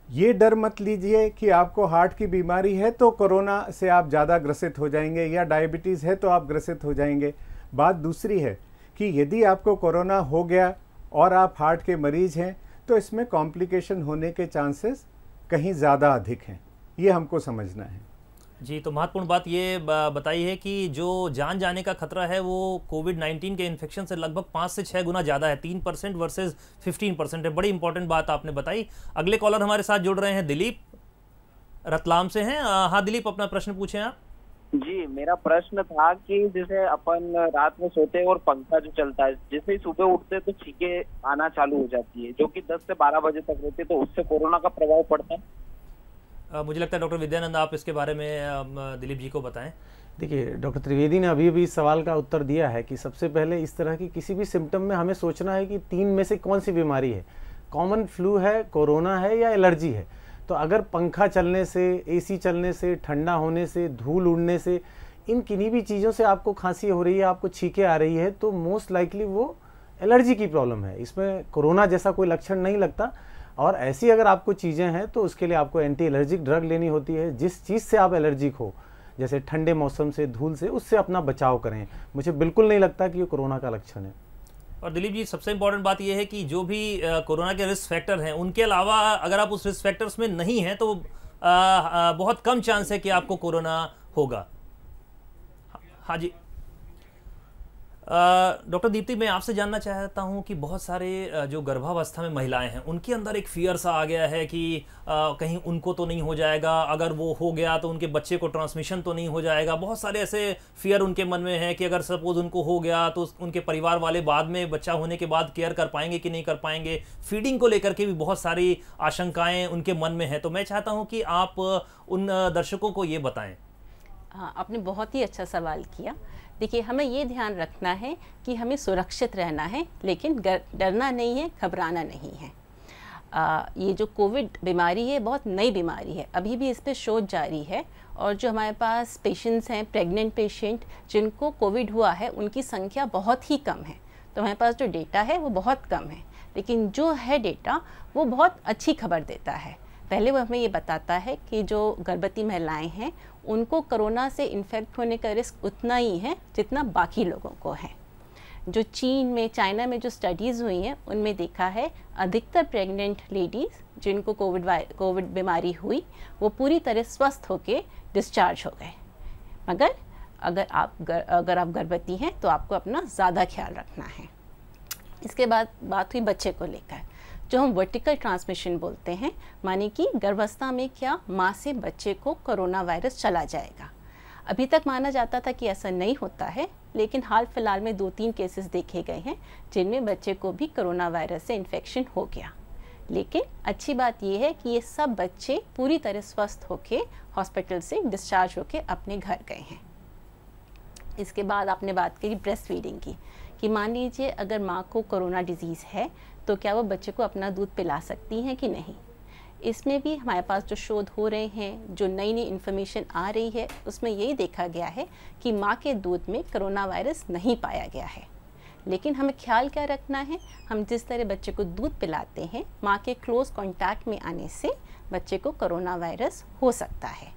ये डर मत लीजिए कि आपको हार्ट की बीमारी है तो कोरोना से आप ज़्यादा ग्रसित हो जाएंगे, या डायबिटीज़ है तो आप ग्रसित हो जाएंगे। बात दूसरी है कि यदि आपको कोरोना हो गया और आप हार्ट के मरीज़ हैं तो इसमें कॉम्प्लिकेशन होने के चांसेस कहीं ज़्यादा अधिक हैं, ये हमको समझना है। जी, तो महत्वपूर्ण बात ये बताई है कि जो जान जाने का खतरा है वो कोविड-19 के इन्फेक्शन से लगभग 5 से 6 गुना ज़्यादा है, 3% वर्सेस 15% है। बड़ी इंपॉर्टेंट बात आपने बताई। अगले कॉलर हमारे साथ जुड़ रहे हैं, दिलीप रतलाम से हैं। हाँ दिलीप, अपना प्रश्न पूछें आप। जी, मेरा प्रश्न था कि जैसे अपन रात में सोते हैं और पंखा जो चलता है, जैसे ही सुबह उठते तो छींके आना चालू हो जाती है, जो कि 10 से 12 बजे तक रहती है, तो उससे कोरोना का प्रभाव पड़ता है? मुझे लगता है डॉक्टर विद्यानंद आप इसके बारे में दिलीप जी को बताएं। देखिए, डॉक्टर त्रिवेदी ने अभी इस सवाल का उत्तर दिया है कि सबसे पहले इस तरह की किसी भी सिम्टम में हमें सोचना है कि 3 में से कौन सी बीमारी है, कॉमन फ्लू है, कोरोना है या एलर्जी है। तो अगर पंखा चलने से, AC चलने से, ठंडा होने से, धूल उड़ने से, इन किन्हीं भी चीज़ों से आपको खांसी हो रही है, आपको छींके आ रही है, तो मोस्ट लाइकली वो एलर्जी की प्रॉब्लम है। इसमें कोरोना जैसा कोई लक्षण नहीं लगता। और ऐसी अगर आपको चीज़ें हैं तो उसके लिए आपको एंटी एलर्जिक ड्रग लेनी होती है। जिस चीज़ से आप एलर्जिक हो, जैसे ठंडे मौसम से, धूल से, उससे अपना बचाव करें। मुझे बिल्कुल नहीं लगता कि ये कोरोना का लक्षण है। और दिलीप जी, सबसे इंपॉर्टेंट बात यह है कि जो भी कोरोना के रिस्क फैक्टर हैं, उनके अलावा अगर आप उस रिस्क फैक्टर्स में नहीं हैं तो बहुत कम चांस है कि आपको कोरोना होगा। हाँ जी, डॉक्टर दीप्ति, मैं आपसे जानना चाहता हूं कि बहुत सारे जो गर्भावस्था में महिलाएं हैं उनके अंदर एक फियर सा आ गया है कि कहीं उनको तो नहीं हो जाएगा, अगर वो हो गया तो उनके बच्चे को ट्रांसमिशन तो नहीं हो जाएगा। बहुत सारे ऐसे फियर उनके मन में है कि अगर सपोज उनको हो गया तो उनके परिवार वाले बाद में बच्चा होने के बाद केयर कर पाएंगे कि नहीं कर पाएंगे। फीडिंग को लेकर के भी बहुत सारी आशंकाएं उनके मन में है। तो मैं चाहता हूँ कि आप उन दर्शकों को ये बताएं। हाँ, आपने बहुत ही अच्छा सवाल किया। देखिए, हमें ये ध्यान रखना है कि हमें सुरक्षित रहना है, लेकिन डरना नहीं है, घबराना नहीं है। ये जो कोविड बीमारी है बहुत नई बीमारी है, अभी भी इस पर शोध जारी है। और जो हमारे पास पेशेंट्स हैं, प्रेग्नेंट पेशेंट जिनको कोविड हुआ है, उनकी संख्या बहुत ही कम है। तो हमारे पास जो डेटा है वो बहुत कम है, लेकिन जो है डेटा वो बहुत अच्छी खबर देता है। पहले वो हमें ये बताता है कि जो गर्भवती महिलाएं हैं उनको कोरोना से इन्फेक्ट होने का रिस्क उतना ही है जितना बाकी लोगों को है। जो चीन में, चाइना में जो स्टडीज़ हुई हैं उनमें देखा है अधिकतर प्रेग्नेंट लेडीज़ जिनको कोविड बीमारी हुई वो पूरी तरह स्वस्थ होकर डिस्चार्ज हो गए। मगर अगर आप गर्भवती हैं तो आपको अपना ज़्यादा ख्याल रखना है। इसके बाद बात हुई बच्चे को लेकर, जो हम वर्टिकल ट्रांसमिशन बोलते हैं, माने कि गर्भावस्था में क्या माँ से बच्चे को कोरोना वायरस चला जाएगा। अभी तक माना जाता था कि ऐसा नहीं होता है, लेकिन हाल फिलहाल में 2-3 केसेस देखे गए हैं जिनमें बच्चे को भी कोरोना वायरस से इन्फेक्शन हो गया। लेकिन अच्छी बात यह है कि ये सब बच्चे पूरी तरह स्वस्थ होके हॉस्पिटल से डिस्चार्ज होके अपने घर गए हैं। इसके बाद आपने बात करी ब्रेस्ट फीडिंग की, कि मान लीजिए अगर माँ को कोरोना डिजीज़ है तो क्या वो बच्चे को अपना दूध पिला सकती हैं कि नहीं। इसमें भी हमारे पास जो शोध हो रहे हैं, जो नई नई इन्फॉर्मेशन आ रही है, उसमें यही देखा गया है कि माँ के दूध में कोरोना वायरस नहीं पाया गया है। लेकिन हमें ख्याल क्या रखना है, हम जिस तरह बच्चे को दूध पिलाते हैं, माँ के क्लोज कॉन्टैक्ट में आने से बच्चे को कोरोना वायरस हो सकता है।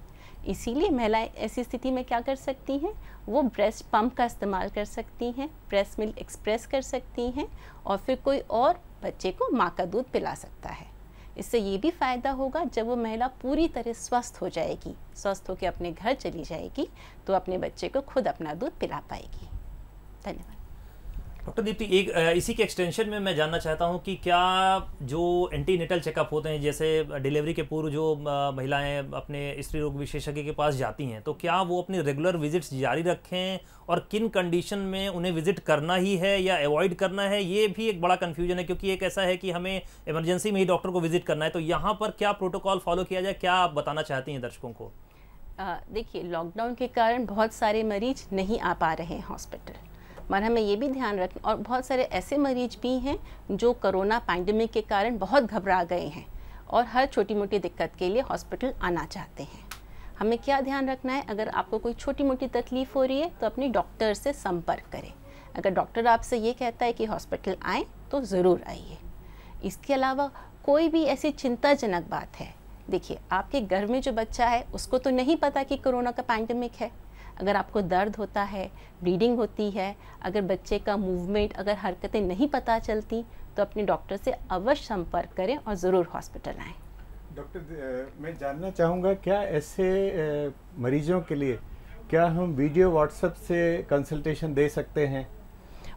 इसीलिए महिलाएं ऐसी स्थिति में क्या कर सकती हैं, वो ब्रेस्ट पंप का इस्तेमाल कर सकती हैं, ब्रेस्ट मिल्क एक्सप्रेस कर सकती हैं, और फिर कोई और बच्चे को माँ का दूध पिला सकता है। इससे ये भी फ़ायदा होगा, जब वो महिला पूरी तरह स्वस्थ हो जाएगी, स्वस्थ होकर अपने घर चली जाएगी, तो अपने बच्चे को खुद अपना दूध पिला पाएगी। धन्यवाद। डॉक्टर दीप्ति, एक इसी के एक्सटेंशन में मैं जानना चाहता हूं कि क्या जो एंटीनेटल चेकअप होते हैं, जैसे डिलीवरी के पूर्व जो महिलाएं अपने स्त्री रोग विशेषज्ञ के पास जाती हैं, तो क्या वो अपनी रेगुलर विजिट्स जारी रखें, और किन कंडीशन में उन्हें विजिट करना ही है या अवॉइड करना है, ये भी एक बड़ा कन्फ्यूजन है। क्योंकि एक ऐसा है कि हमें इमरजेंसी में ही डॉक्टर को विजिट करना है, तो यहाँ पर क्या प्रोटोकॉल फॉलो किया जाए, क्या आप बताना चाहती हैं दर्शकों को? देखिए, लॉकडाउन के कारण बहुत सारे मरीज नहीं आ पा रहे हैं हॉस्पिटल, मगर हमें ये भी ध्यान रखना, और बहुत सारे ऐसे मरीज भी हैं जो कोरोना पैंडेमिक के कारण बहुत घबरा गए हैं और हर छोटी मोटी दिक्कत के लिए हॉस्पिटल आना चाहते हैं। हमें क्या ध्यान रखना है, अगर आपको कोई छोटी मोटी तकलीफ़ हो रही है तो अपनी डॉक्टर से संपर्क करें। अगर डॉक्टर आपसे ये कहता है कि हॉस्पिटल आएँ तो ज़रूर आइए। इसके अलावा कोई भी ऐसी चिंताजनक बात है, देखिए आपके घर में जो बच्चा है उसको तो नहीं पता कि कोरोना का पैंडेमिक है। अगर आपको दर्द होता है, ब्लीडिंग होती है, अगर बच्चे का मूवमेंट, अगर हरकतें नहीं पता चलती, तो अपने डॉक्टर से अवश्य संपर्क करें और ज़रूर हॉस्पिटल आएँ। डॉक्टर, मैं जानना चाहूँगा, क्या ऐसे मरीजों के लिए क्या हम वीडियो व्हाट्सएप से कंसल्टेशन दे सकते हैं?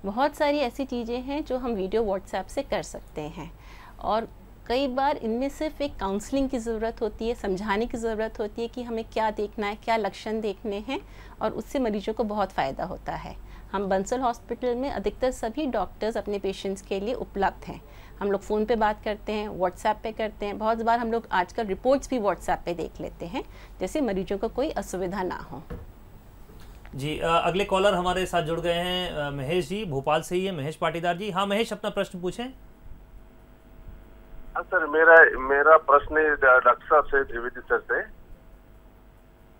बहुत सारी ऐसी चीज़ें हैं जो हम वीडियो व्हाट्सएप से कर सकते हैं, और कई बार इनमें सिर्फ एक काउंसलिंग की ज़रूरत होती है, समझाने की ज़रूरत होती है कि हमें क्या देखना है, क्या लक्षण देखने हैं, और उससे मरीजों को बहुत फ़ायदा होता है। हम बंसल हॉस्पिटल में अधिकतर सभी डॉक्टर्स अपने पेशेंट्स के लिए उपलब्ध हैं। हम लोग फ़ोन पे बात करते हैं, व्हाट्सएप पे करते हैं, बहुत बार हम लोग आजकल रिपोर्ट्स भी व्हाट्सएप पे देख लेते हैं, जैसे मरीजों को कोई असुविधा ना हो। जी, अगले कॉलर हमारे साथ जुड़ गए हैं, महेश जी, भोपाल से ही है, महेश पाटीदार जी। हाँ महेश, अपना प्रश्न पूछें। हाँ सर, मेरा प्रश्न डॉक्टर साहब से, त्रिवेदी सर से।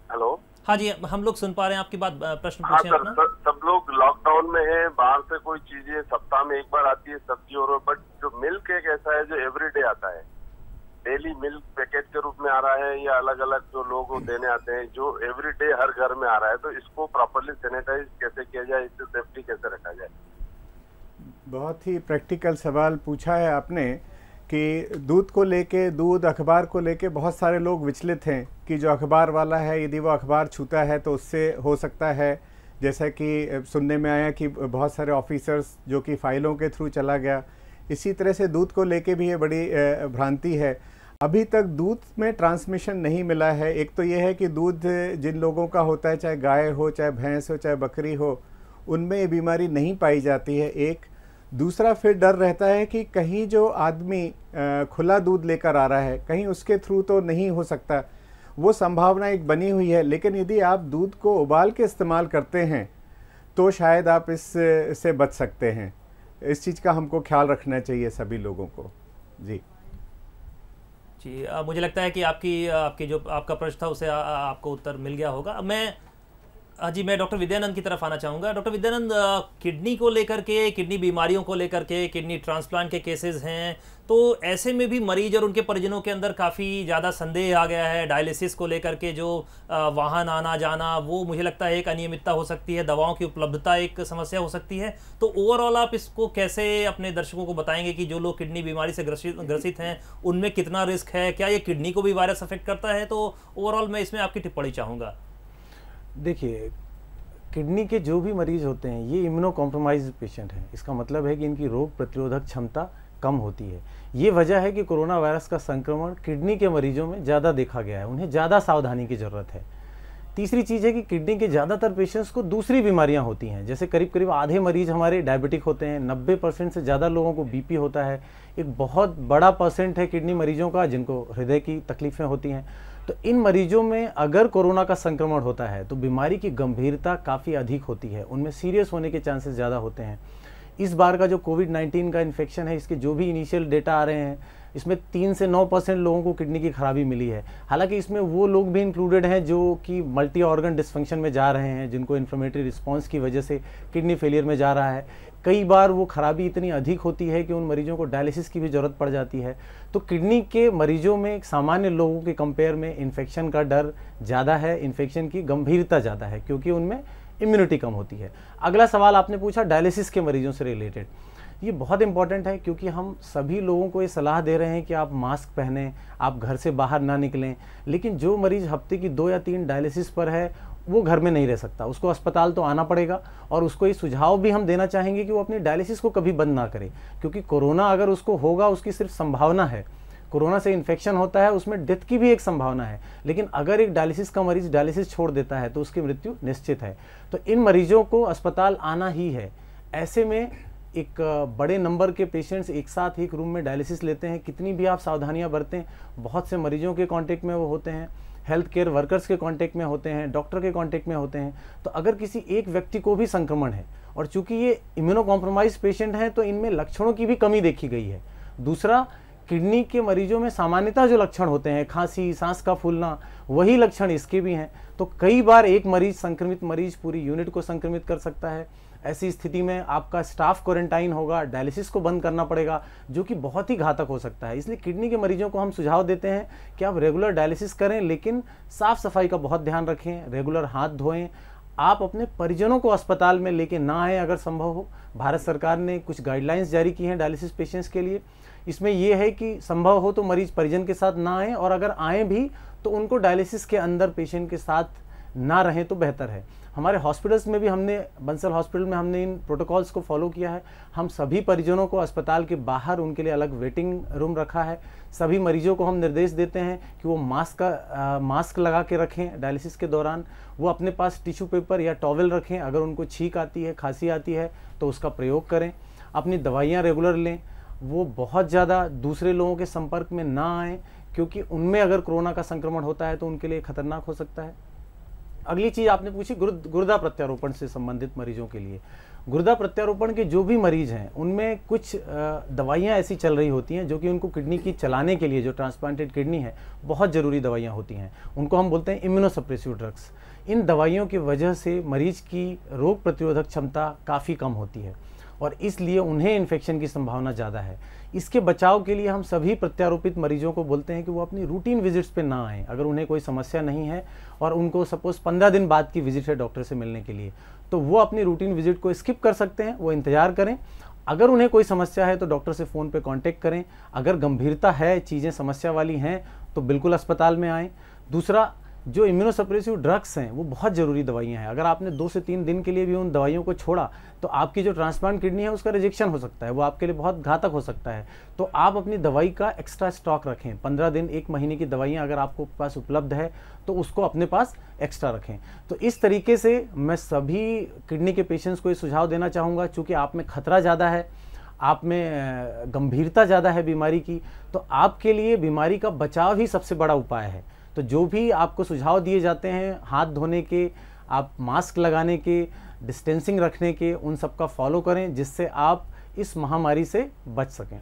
हेलो। हाँ जी, हम लोग सुन पा रहे हैं आपकी बात, प्रश्न हाँ पूछें सर, अपना। सब लोग लॉकडाउन में हैं, बाहर से कोई चीजें सप्ताह में एक बार आती है, सब्जी, और बट जो मिल्क एक ऐसा है जो एवरीडे आता है, डेली मिल्क पैकेट के रूप में आ रहा है या अलग अलग जो लोग देने आते हैं, जो एवरीडे हर घर में आ रहा है, तो इसको प्रॉपर्ली सैनिटाइज कैसे किया जाए, इससे सेफ्टी कैसे रखा जाए? बहुत ही प्रैक्टिकल सवाल पूछा है आपने कि दूध को लेके, दूध अखबार को लेके बहुत सारे लोग विचलित हैं कि जो अखबार वाला है यदि वो अखबार छूता है तो उससे हो सकता है, जैसा कि सुनने में आया कि बहुत सारे ऑफिसर्स जो कि फाइलों के थ्रू चला गया। इसी तरह से दूध को लेके भी ये बड़ी भ्रांति है। अभी तक दूध में ट्रांसमिशन नहीं मिला है। एक तो ये है कि दूध जिन लोगों का होता है, चाहे गाय हो, चाहे भैंस हो, चाहे बकरी हो, उनमें ये बीमारी नहीं पाई जाती है। एक दूसरा फिर डर रहता है कि कहीं जो आदमी खुला दूध लेकर आ रहा है कहीं उसके थ्रू तो नहीं हो सकता, वो संभावना एक बनी हुई है। लेकिन यदि आप दूध को उबाल के इस्तेमाल करते हैं तो शायद आप इससे बच सकते हैं। इस चीज़ का हमको ख्याल रखना चाहिए सभी लोगों को। जी जी, मुझे लगता है कि आपकी जो आपका प्रश्न था उसे आपको उत्तर मिल गया होगा। मैं डॉक्टर विद्यानंद की तरफ आना चाहूँगा। डॉक्टर विद्यानंद, किडनी को लेकर के, किडनी बीमारियों को लेकर के, किडनी ट्रांसप्लांट के केसेस हैं, तो ऐसे में भी मरीज और उनके परिजनों के अंदर काफ़ी ज़्यादा संदेह आ गया है। डायलिसिस को लेकर के जो वाहन आना जाना, वो मुझे लगता है एक अनियमितता हो सकती है, दवाओं की उपलब्धता एक समस्या हो सकती है। तो ओवरऑल आप इसको कैसे अपने दर्शकों को बताएंगे कि जो लोग किडनी बीमारी से ग्रसित हैं उनमें कितना रिस्क है, क्या ये किडनी को भी वायरस अफेक्ट करता है? तो ओवरऑल मैं इसमें आपकी टिप्पणी चाहूँगा। देखिए, किडनी के जो भी मरीज होते हैं ये इम्यूनो कॉम्प्रोमाइज पेशेंट हैं। इसका मतलब है कि इनकी रोग प्रतिरोधक क्षमता कम होती है। ये वजह है कि कोरोना वायरस का संक्रमण किडनी के मरीजों में ज़्यादा देखा गया है, उन्हें ज़्यादा सावधानी की ज़रूरत है। तीसरी चीज़ है कि किडनी के ज़्यादातर पेशेंट्स को दूसरी बीमारियां होती हैं, जैसे करीब आधे मरीज हमारे डायबिटिक होते हैं, 90% से ज़्यादा लोगों को बीपी होता है, एक बहुत बड़ा परसेंट है किडनी मरीजों का जिनको हृदय की तकलीफ़ें होती हैं। तो इन मरीजों में अगर कोरोना का संक्रमण होता है तो बीमारी की गंभीरता काफ़ी अधिक होती है, उनमें सीरियस होने के चांसेस ज़्यादा होते हैं। इस बार का जो कोविड-19 का इन्फेक्शन है, इसके जो भी इनिशियल डेटा आ रहे हैं, इसमें 3 से 9% लोगों को किडनी की खराबी मिली है। हालांकि इसमें वो लोग भी इंक्लूडेड हैं जो कि मल्टी ऑर्गन डिस्फंक्शन में जा रहे हैं, जिनको इन्फ्लेमेटरी रिस्पॉन्स की वजह से किडनी फेलियर में जा रहा है। कई बार वो खराबी इतनी अधिक होती है कि उन मरीजों को डायलिसिस की भी ज़रूरत पड़ जाती है। तो किडनी के मरीजों में सामान्य लोगों के कंपेयर में इन्फेक्शन का डर ज़्यादा है, इन्फेक्शन की गंभीरता ज़्यादा है, क्योंकि उनमें इम्यूनिटी कम होती है। अगला सवाल आपने पूछा डायलिसिस के मरीजों से रिलेटेड, ये बहुत इंपॉर्टेंट है क्योंकि हम सभी लोगों को ये सलाह दे रहे हैं कि आप मास्क पहनें, आप घर से बाहर ना निकलें। लेकिन जो मरीज हफ्ते की 2 या 3 डायलिसिस पर है वो घर में नहीं रह सकता, उसको अस्पताल तो आना पड़ेगा। और उसको ये सुझाव भी हम देना चाहेंगे कि वो अपनी डायलिसिस को कभी बंद ना करे, क्योंकि कोरोना अगर उसको होगा उसकी सिर्फ संभावना है, कोरोना से इन्फेक्शन होता है उसमें डेथ की भी एक संभावना है। लेकिन अगर एक डायलिसिस का मरीज डायलिसिस छोड़ देता है तो उसकी मृत्यु निश्चित है। तो इन मरीजों को अस्पताल आना ही है। ऐसे में एक बड़े नंबर के पेशेंट्स एक साथ एक रूम में डायलिसिस लेते हैं, कितनी भी आप सावधानियां बरतें, बहुत से मरीजों के कांटेक्ट में वो होते हैं, हेल्थ केयर वर्कर्स के कांटेक्ट में होते हैं, डॉक्टर के कांटेक्ट में होते हैं। तो अगर किसी एक व्यक्ति को भी संक्रमण है, और चूंकि ये इम्यूनो कॉम्प्रोमाइज पेशेंट हैं तो इनमें लक्षणों की भी कमी देखी गई है। दूसरा, किडनी के मरीजों में सामान्यतः जो लक्षण होते हैं, खांसी, सांस का फूलना, वही लक्षण इसके भी हैं। तो कई बार एक मरीज, संक्रमित मरीज पूरी यूनिट को संक्रमित कर सकता है। ऐसी स्थिति में आपका स्टाफ क्वारंटाइन होगा, डायलिसिस को बंद करना पड़ेगा, जो कि बहुत ही घातक हो सकता है। इसलिए किडनी के मरीजों को हम सुझाव देते हैं कि आप रेगुलर डायलिसिस करें, लेकिन साफ सफाई का बहुत ध्यान रखें, रेगुलर हाथ धोएं। आप अपने परिजनों को अस्पताल में लेके ना आए अगर संभव हो। भारत सरकार ने कुछ गाइडलाइंस जारी की हैं डायलिसिस पेशेंट्स के लिए। इसमें यह है कि संभव हो तो मरीज परिजन के साथ ना आए, और अगर आए भी तो उनको डायलिसिस के अंदर पेशेंट के साथ ना रहें तो बेहतर है। हमारे हॉस्पिटल्स में भी हमने, बंसल हॉस्पिटल में हमने इन प्रोटोकॉल्स को फॉलो किया है। हम सभी परिजनों को अस्पताल के बाहर उनके लिए अलग वेटिंग रूम रखा है। सभी मरीजों को हम निर्देश देते हैं कि वो मास्क लगा के रखें डायलिसिस के दौरान। वो अपने पास टिश्यू पेपर या टॉवल रखें, अगर उनको छींक आती है, खांसी आती है तो उसका प्रयोग करें। अपनी दवाइयाँ रेगुलर लें। वो बहुत ज़्यादा दूसरे लोगों के संपर्क में ना आएँ, क्योंकि उनमें अगर कोरोना का संक्रमण होता है तो उनके लिए खतरनाक हो सकता है। अगली चीज़ आपने पूछी गुर्दा प्रत्यारोपण से संबंधित मरीजों के लिए। गुर्दा प्रत्यारोपण के जो भी मरीज हैं उनमें कुछ दवाइयाँ ऐसी चल रही होती हैं जो कि उनको किडनी की चलाने के लिए, जो ट्रांसप्लांटेड किडनी है, बहुत ज़रूरी दवाइयाँ होती हैं। उनको हम बोलते हैं इम्यूनोसप्रेसिव ड्रग्स। इन दवाइयों की वजह से मरीज की रोग प्रतिरोधक क्षमता काफ़ी कम होती है और इसलिए उन्हें इन्फेक्शन की संभावना ज़्यादा है। इसके बचाव के लिए हम सभी प्रत्यारोपित मरीजों को बोलते हैं कि वो अपनी रूटीन विजिट्स पे ना आएँ। अगर उन्हें कोई समस्या नहीं है और उनको सपोज 15 दिन बाद की विजिट है डॉक्टर से मिलने के लिए, तो वो अपनी रूटीन विजिट को स्किप कर सकते हैं, वो इंतजार करें। अगर उन्हें कोई समस्या है तो डॉक्टर से फ़ोन पे कांटेक्ट करें। अगर गंभीरता है, चीज़ें समस्या वाली हैं, तो बिल्कुल अस्पताल में आएँ। दूसरा, जो इम्यूनोसप्रेसिव ड्रग्स हैं वो बहुत ज़रूरी दवाइयाँ हैं। अगर आपने 2 से 3 दिन के लिए भी उन दवाइयों को छोड़ा तो आपकी जो ट्रांसप्लांट किडनी है उसका रिजेक्शन हो सकता है, वो आपके लिए बहुत घातक हो सकता है। तो आप अपनी दवाई का एक्स्ट्रा स्टॉक रखें। 15 दिन 1 महीने की दवाइयाँ अगर आपको पास उपलब्ध है तो उसको अपने पास एक्स्ट्रा रखें। तो इस तरीके से मैं सभी किडनी के पेशेंट्स को ये सुझाव देना चाहूँगा, चूँकि आप में खतरा ज़्यादा है, आप में गंभीरता ज़्यादा है बीमारी की, तो आपके लिए बीमारी का बचाव ही सबसे बड़ा उपाय है। तो जो भी आपको सुझाव दिए जाते हैं, हाथ धोने के, आप मास्क लगाने के, डिस्टेंसिंग रखने के, उन सब का फॉलो करें, जिससे आप इस महामारी से बच सकें।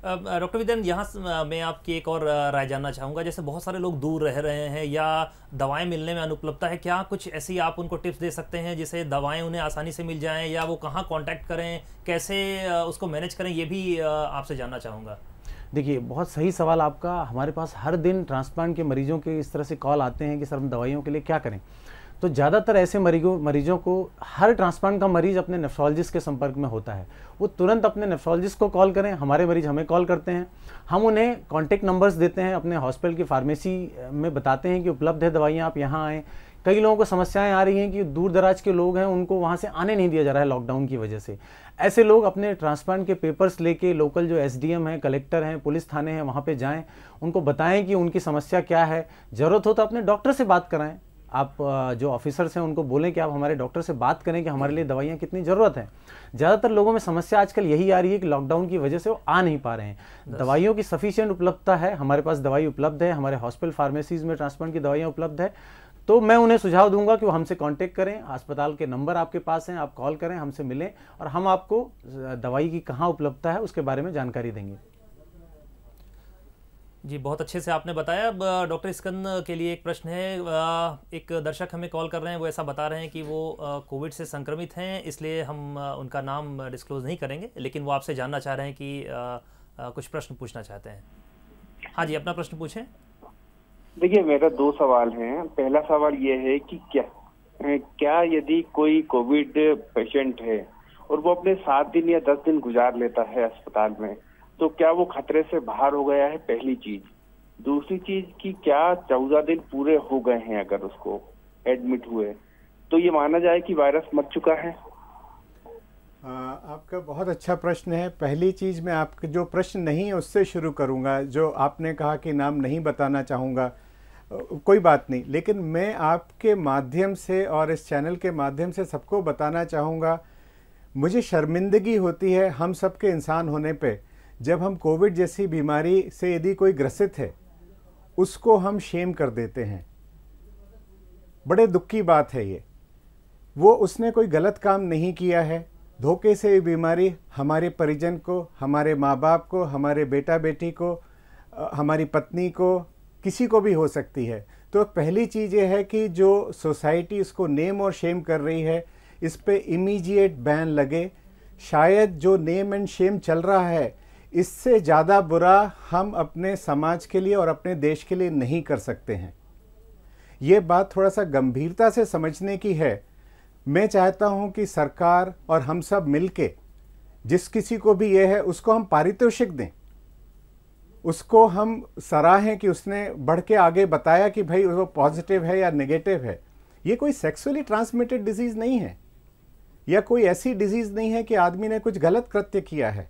डॉक्टर विद्यान, यहाँ मैं आपकी एक और राय जानना चाहूँगा। जैसे बहुत सारे लोग दूर रह रहे हैं या दवाएं मिलने में अनुपलब्धता है, क्या कुछ ऐसी आप उनको टिप्स दे सकते हैं जिससे दवाएं उन्हें आसानी से मिल जाएं, या वो कहाँ कांटेक्ट करें, कैसे उसको मैनेज करें, ये भी आपसे जानना चाहूँगा। देखिए, बहुत सही सवाल आपका। हमारे पास हर दिन ट्रांसप्लांट के मरीजों के इस तरह से कॉल आते हैं कि सर हम दवाइयों के लिए क्या करें। तो ज़्यादातर ऐसे मरीजों को हर ट्रांसप्लांट का मरीज अपने नेफ्रोलॉजिस्ट के संपर्क में होता है। वो तुरंत अपने नेफ्रोलॉजिस्ट को कॉल करें, हमारे मरीज हमें कॉल करते हैं, हम उन्हें कॉन्टैक्ट नंबर्स देते हैं, अपने हॉस्पिटल की फार्मेसी में बताते हैं कि उपलब्ध है दवाइयाँ, आप यहाँ आएँ। कई लोगों को समस्याएं आ रही हैं कि दूर दराज के लोग हैं, उनको वहाँ से आने नहीं दिया जा रहा है लॉकडाउन की वजह से। ऐसे लोग अपने ट्रांसप्लांट के पेपर्स लेके लोकल जो एसडीएम हैं, कलेक्टर हैं, पुलिस थाने हैं, वहाँ पे जाएं, उनको बताएं कि उनकी समस्या क्या है। ज़रूरत हो तो अपने डॉक्टर से बात कराएं। आप जो ऑफिसर्स हैं उनको बोलें कि आप हमारे डॉक्टर से बात करें कि हमारे लिए दवाइयाँ कितनी ज़रूरत है। ज़्यादातर लोगों में समस्या आजकल यही आ रही है कि लॉकडाउन की वजह से वो आ नहीं पा रहे हैं। दवाइयों की सफिशिएंट उपलब्धता है, हमारे पास दवाई उपलब्ध है, हमारे हॉस्पिटल फार्मेसीज़ में ट्रांसप्लांट की दवाइयाँ उपलब्ध है। तो मैं उन्हें सुझाव दूंगा कि वो हमसे कांटेक्ट करें, अस्पताल के नंबर आपके पास हैं, आप कॉल करें, हमसे मिलें और हम आपको दवाई की कहाँ उपलब्धता है उसके बारे में जानकारी देंगे। जी, बहुत अच्छे से आपने बताया। डॉक्टर स्कंद के लिए एक प्रश्न है। एक दर्शक हमें कॉल कर रहे हैं, वो ऐसा बता रहे हैं कि वो कोविड से संक्रमित हैं, इसलिए हम उनका नाम डिस्क्लोज नहीं करेंगे, लेकिन वो आपसे जानना चाह रहे हैं कि कुछ प्रश्न पूछना चाहते हैं। हाँ जी, अपना प्रश्न पूछें। देखिए, मेरा 2 सवाल हैं। पहला सवाल ये है कि क्या यदि कोई कोविड पेशेंट है और वो अपने 7 दिन या 10 दिन गुजार लेता है अस्पताल में, तो क्या वो खतरे से बाहर हो गया है? पहली चीज। दूसरी चीज कि क्या 14 दिन पूरे हो गए हैं अगर उसको एडमिट हुए, तो ये माना जाए कि वायरस मर चुका है? आपका बहुत अच्छा प्रश्न है। पहली चीज़, मैं आपका जो प्रश्न नहीं है उससे शुरू करूंगा। जो आपने कहा कि नाम नहीं बताना चाहूँगा, कोई बात नहीं, लेकिन मैं आपके माध्यम से और इस चैनल के माध्यम से सबको बताना चाहूँगा, मुझे शर्मिंदगी होती है हम सब के इंसान होने पे, जब हम कोविड जैसी बीमारी से यदि कोई ग्रसित है उसको हम शेम कर देते हैं। बड़े दुख की बात है ये। वो उसने कोई गलत काम नहीं किया है। धोखे से ये बीमारी हमारे परिजन को, हमारे माँ बाप को, हमारे बेटा बेटी को, हमारी पत्नी को, किसी को भी हो सकती है। तो पहली चीज़ ये है कि जो सोसाइटी इसको नेम और शेम कर रही है, इस पे इमीडिएट बैन लगे। शायद जो नेम एंड शेम चल रहा है, इससे ज़्यादा बुरा हम अपने समाज के लिए और अपने देश के लिए नहीं कर सकते हैं। ये बात थोड़ा सा गंभीरता से समझने की है। मैं चाहता हूं कि सरकार और हम सब मिलके जिस किसी को भी ये है उसको हम पारितोषिक दें, उसको हम सराहें कि उसने बढ़ के आगे बताया कि भाई वो पॉजिटिव है या नेगेटिव है। ये कोई सेक्सुअली ट्रांसमिटेड डिजीज़ नहीं है, या कोई ऐसी डिजीज़ नहीं है कि आदमी ने कुछ गलत कृत्य किया है।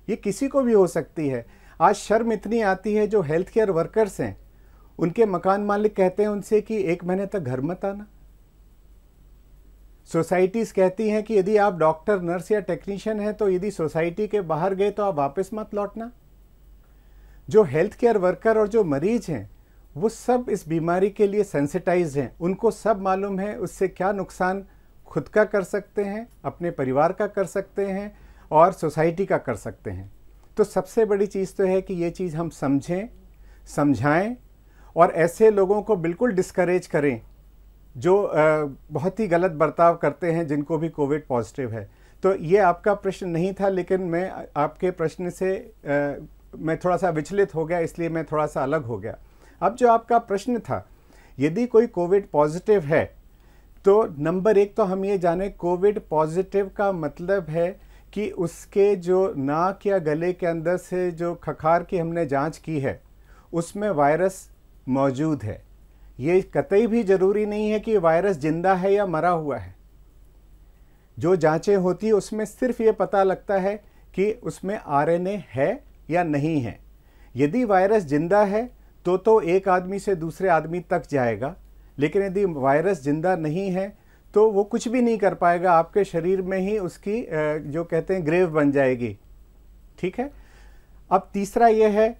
ये किसी को भी हो सकती है। आज शर्म इतनी आती है, जो हेल्थ केयर वर्कर्स हैं उनके मकान मालिक कहते हैं उनसे कि 1 महीने तक घर मत आना। सोसाइटीज़ कहती हैं कि यदि आप डॉक्टर, नर्स या टेक्नीशियन हैं तो यदि सोसाइटी के बाहर गए तो आप वापस मत लौटना। जो हेल्थ केयर वर्कर और जो मरीज हैं वो सब इस बीमारी के लिए सेंसिटाइज हैं। उनको सब मालूम है उससे क्या नुकसान खुद का कर सकते हैं, अपने परिवार का कर सकते हैं और सोसाइटी का कर सकते हैं। तो सबसे बड़ी चीज़ तो है कि ये चीज़ हम समझें, समझाएं और ऐसे लोगों को बिल्कुल डिस्करेज करें जो बहुत ही गलत बर्ताव करते हैं, जिनको भी कोविड पॉजिटिव है। तो ये आपका प्रश्न नहीं था, लेकिन मैं आपके प्रश्न से मैं थोड़ा सा विचलित हो गया, इसलिए मैं थोड़ा सा अलग हो गया। अब जो आपका प्रश्न था, यदि कोई कोविड पॉजिटिव है तो नंबर एक तो हम ये जाने कोविड पॉजिटिव का मतलब है कि उसके जो नाक या गले के अंदर से जो खखार की हमने जांच की है उसमें वायरस मौजूद है। ये कतई भी ज़रूरी नहीं है कि वायरस जिंदा है या मरा हुआ है। जो जांचें होती है उसमें सिर्फ ये पता लगता है कि उसमें आरएनए है या नहीं है। यदि वायरस जिंदा है तो एक आदमी से दूसरे आदमी तक जाएगा, लेकिन यदि वायरस जिंदा नहीं है तो वो कुछ भी नहीं कर पाएगा, आपके शरीर में ही उसकी जो कहते हैं ग्रेव बन जाएगी। ठीक है। अब तीसरा ये है,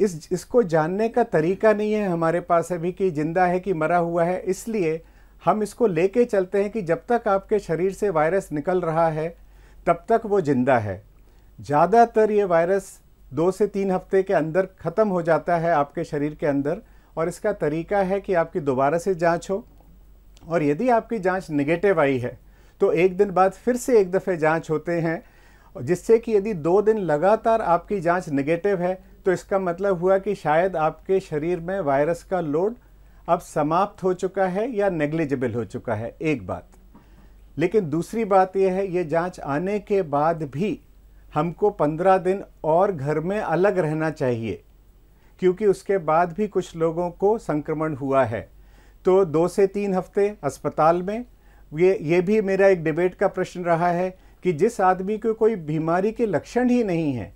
इसको जानने का तरीका नहीं है हमारे पास अभी कि जिंदा है कि मरा हुआ है, इसलिए हम इसको लेके चलते हैं कि जब तक आपके शरीर से वायरस निकल रहा है तब तक वो जिंदा है। ज़्यादातर ये वायरस 2 से 3 हफ्ते के अंदर ख़त्म हो जाता है आपके शरीर के अंदर, और इसका तरीका है कि आपकी दोबारा से जांच हो, और यदि आपकी जांच नेगेटिव आई है तो एक दिन बाद फिर से एक दफ़े जांच होते हैं, जिससे कि यदि 2 दिन लगातार आपकी जांच नेगेटिव है तो इसका मतलब हुआ कि शायद आपके शरीर में वायरस का लोड अब समाप्त हो चुका है या नेग्लिजिबल हो चुका है, एक बात। लेकिन दूसरी बात यह है, ये जांच आने के बाद भी हमको 15 दिन और घर में अलग रहना चाहिए, क्योंकि उसके बाद भी कुछ लोगों को संक्रमण हुआ है। तो 2 से 3 हफ्ते अस्पताल में। ये भी मेरा एक डिबेट का प्रश्न रहा है कि जिस आदमी को कोई बीमारी के लक्षण ही नहीं है,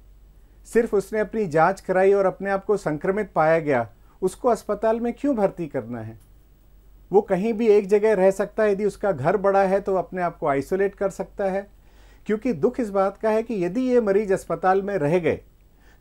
सिर्फ उसने अपनी जांच कराई और अपने आप को संक्रमित पाया गया, उसको अस्पताल में क्यों भर्ती करना है? वो कहीं भी एक जगह रह सकता है, यदि उसका घर बड़ा है तो अपने आप को आइसोलेट कर सकता है। क्योंकि दुख इस बात का है कि यदि ये मरीज अस्पताल में रह गए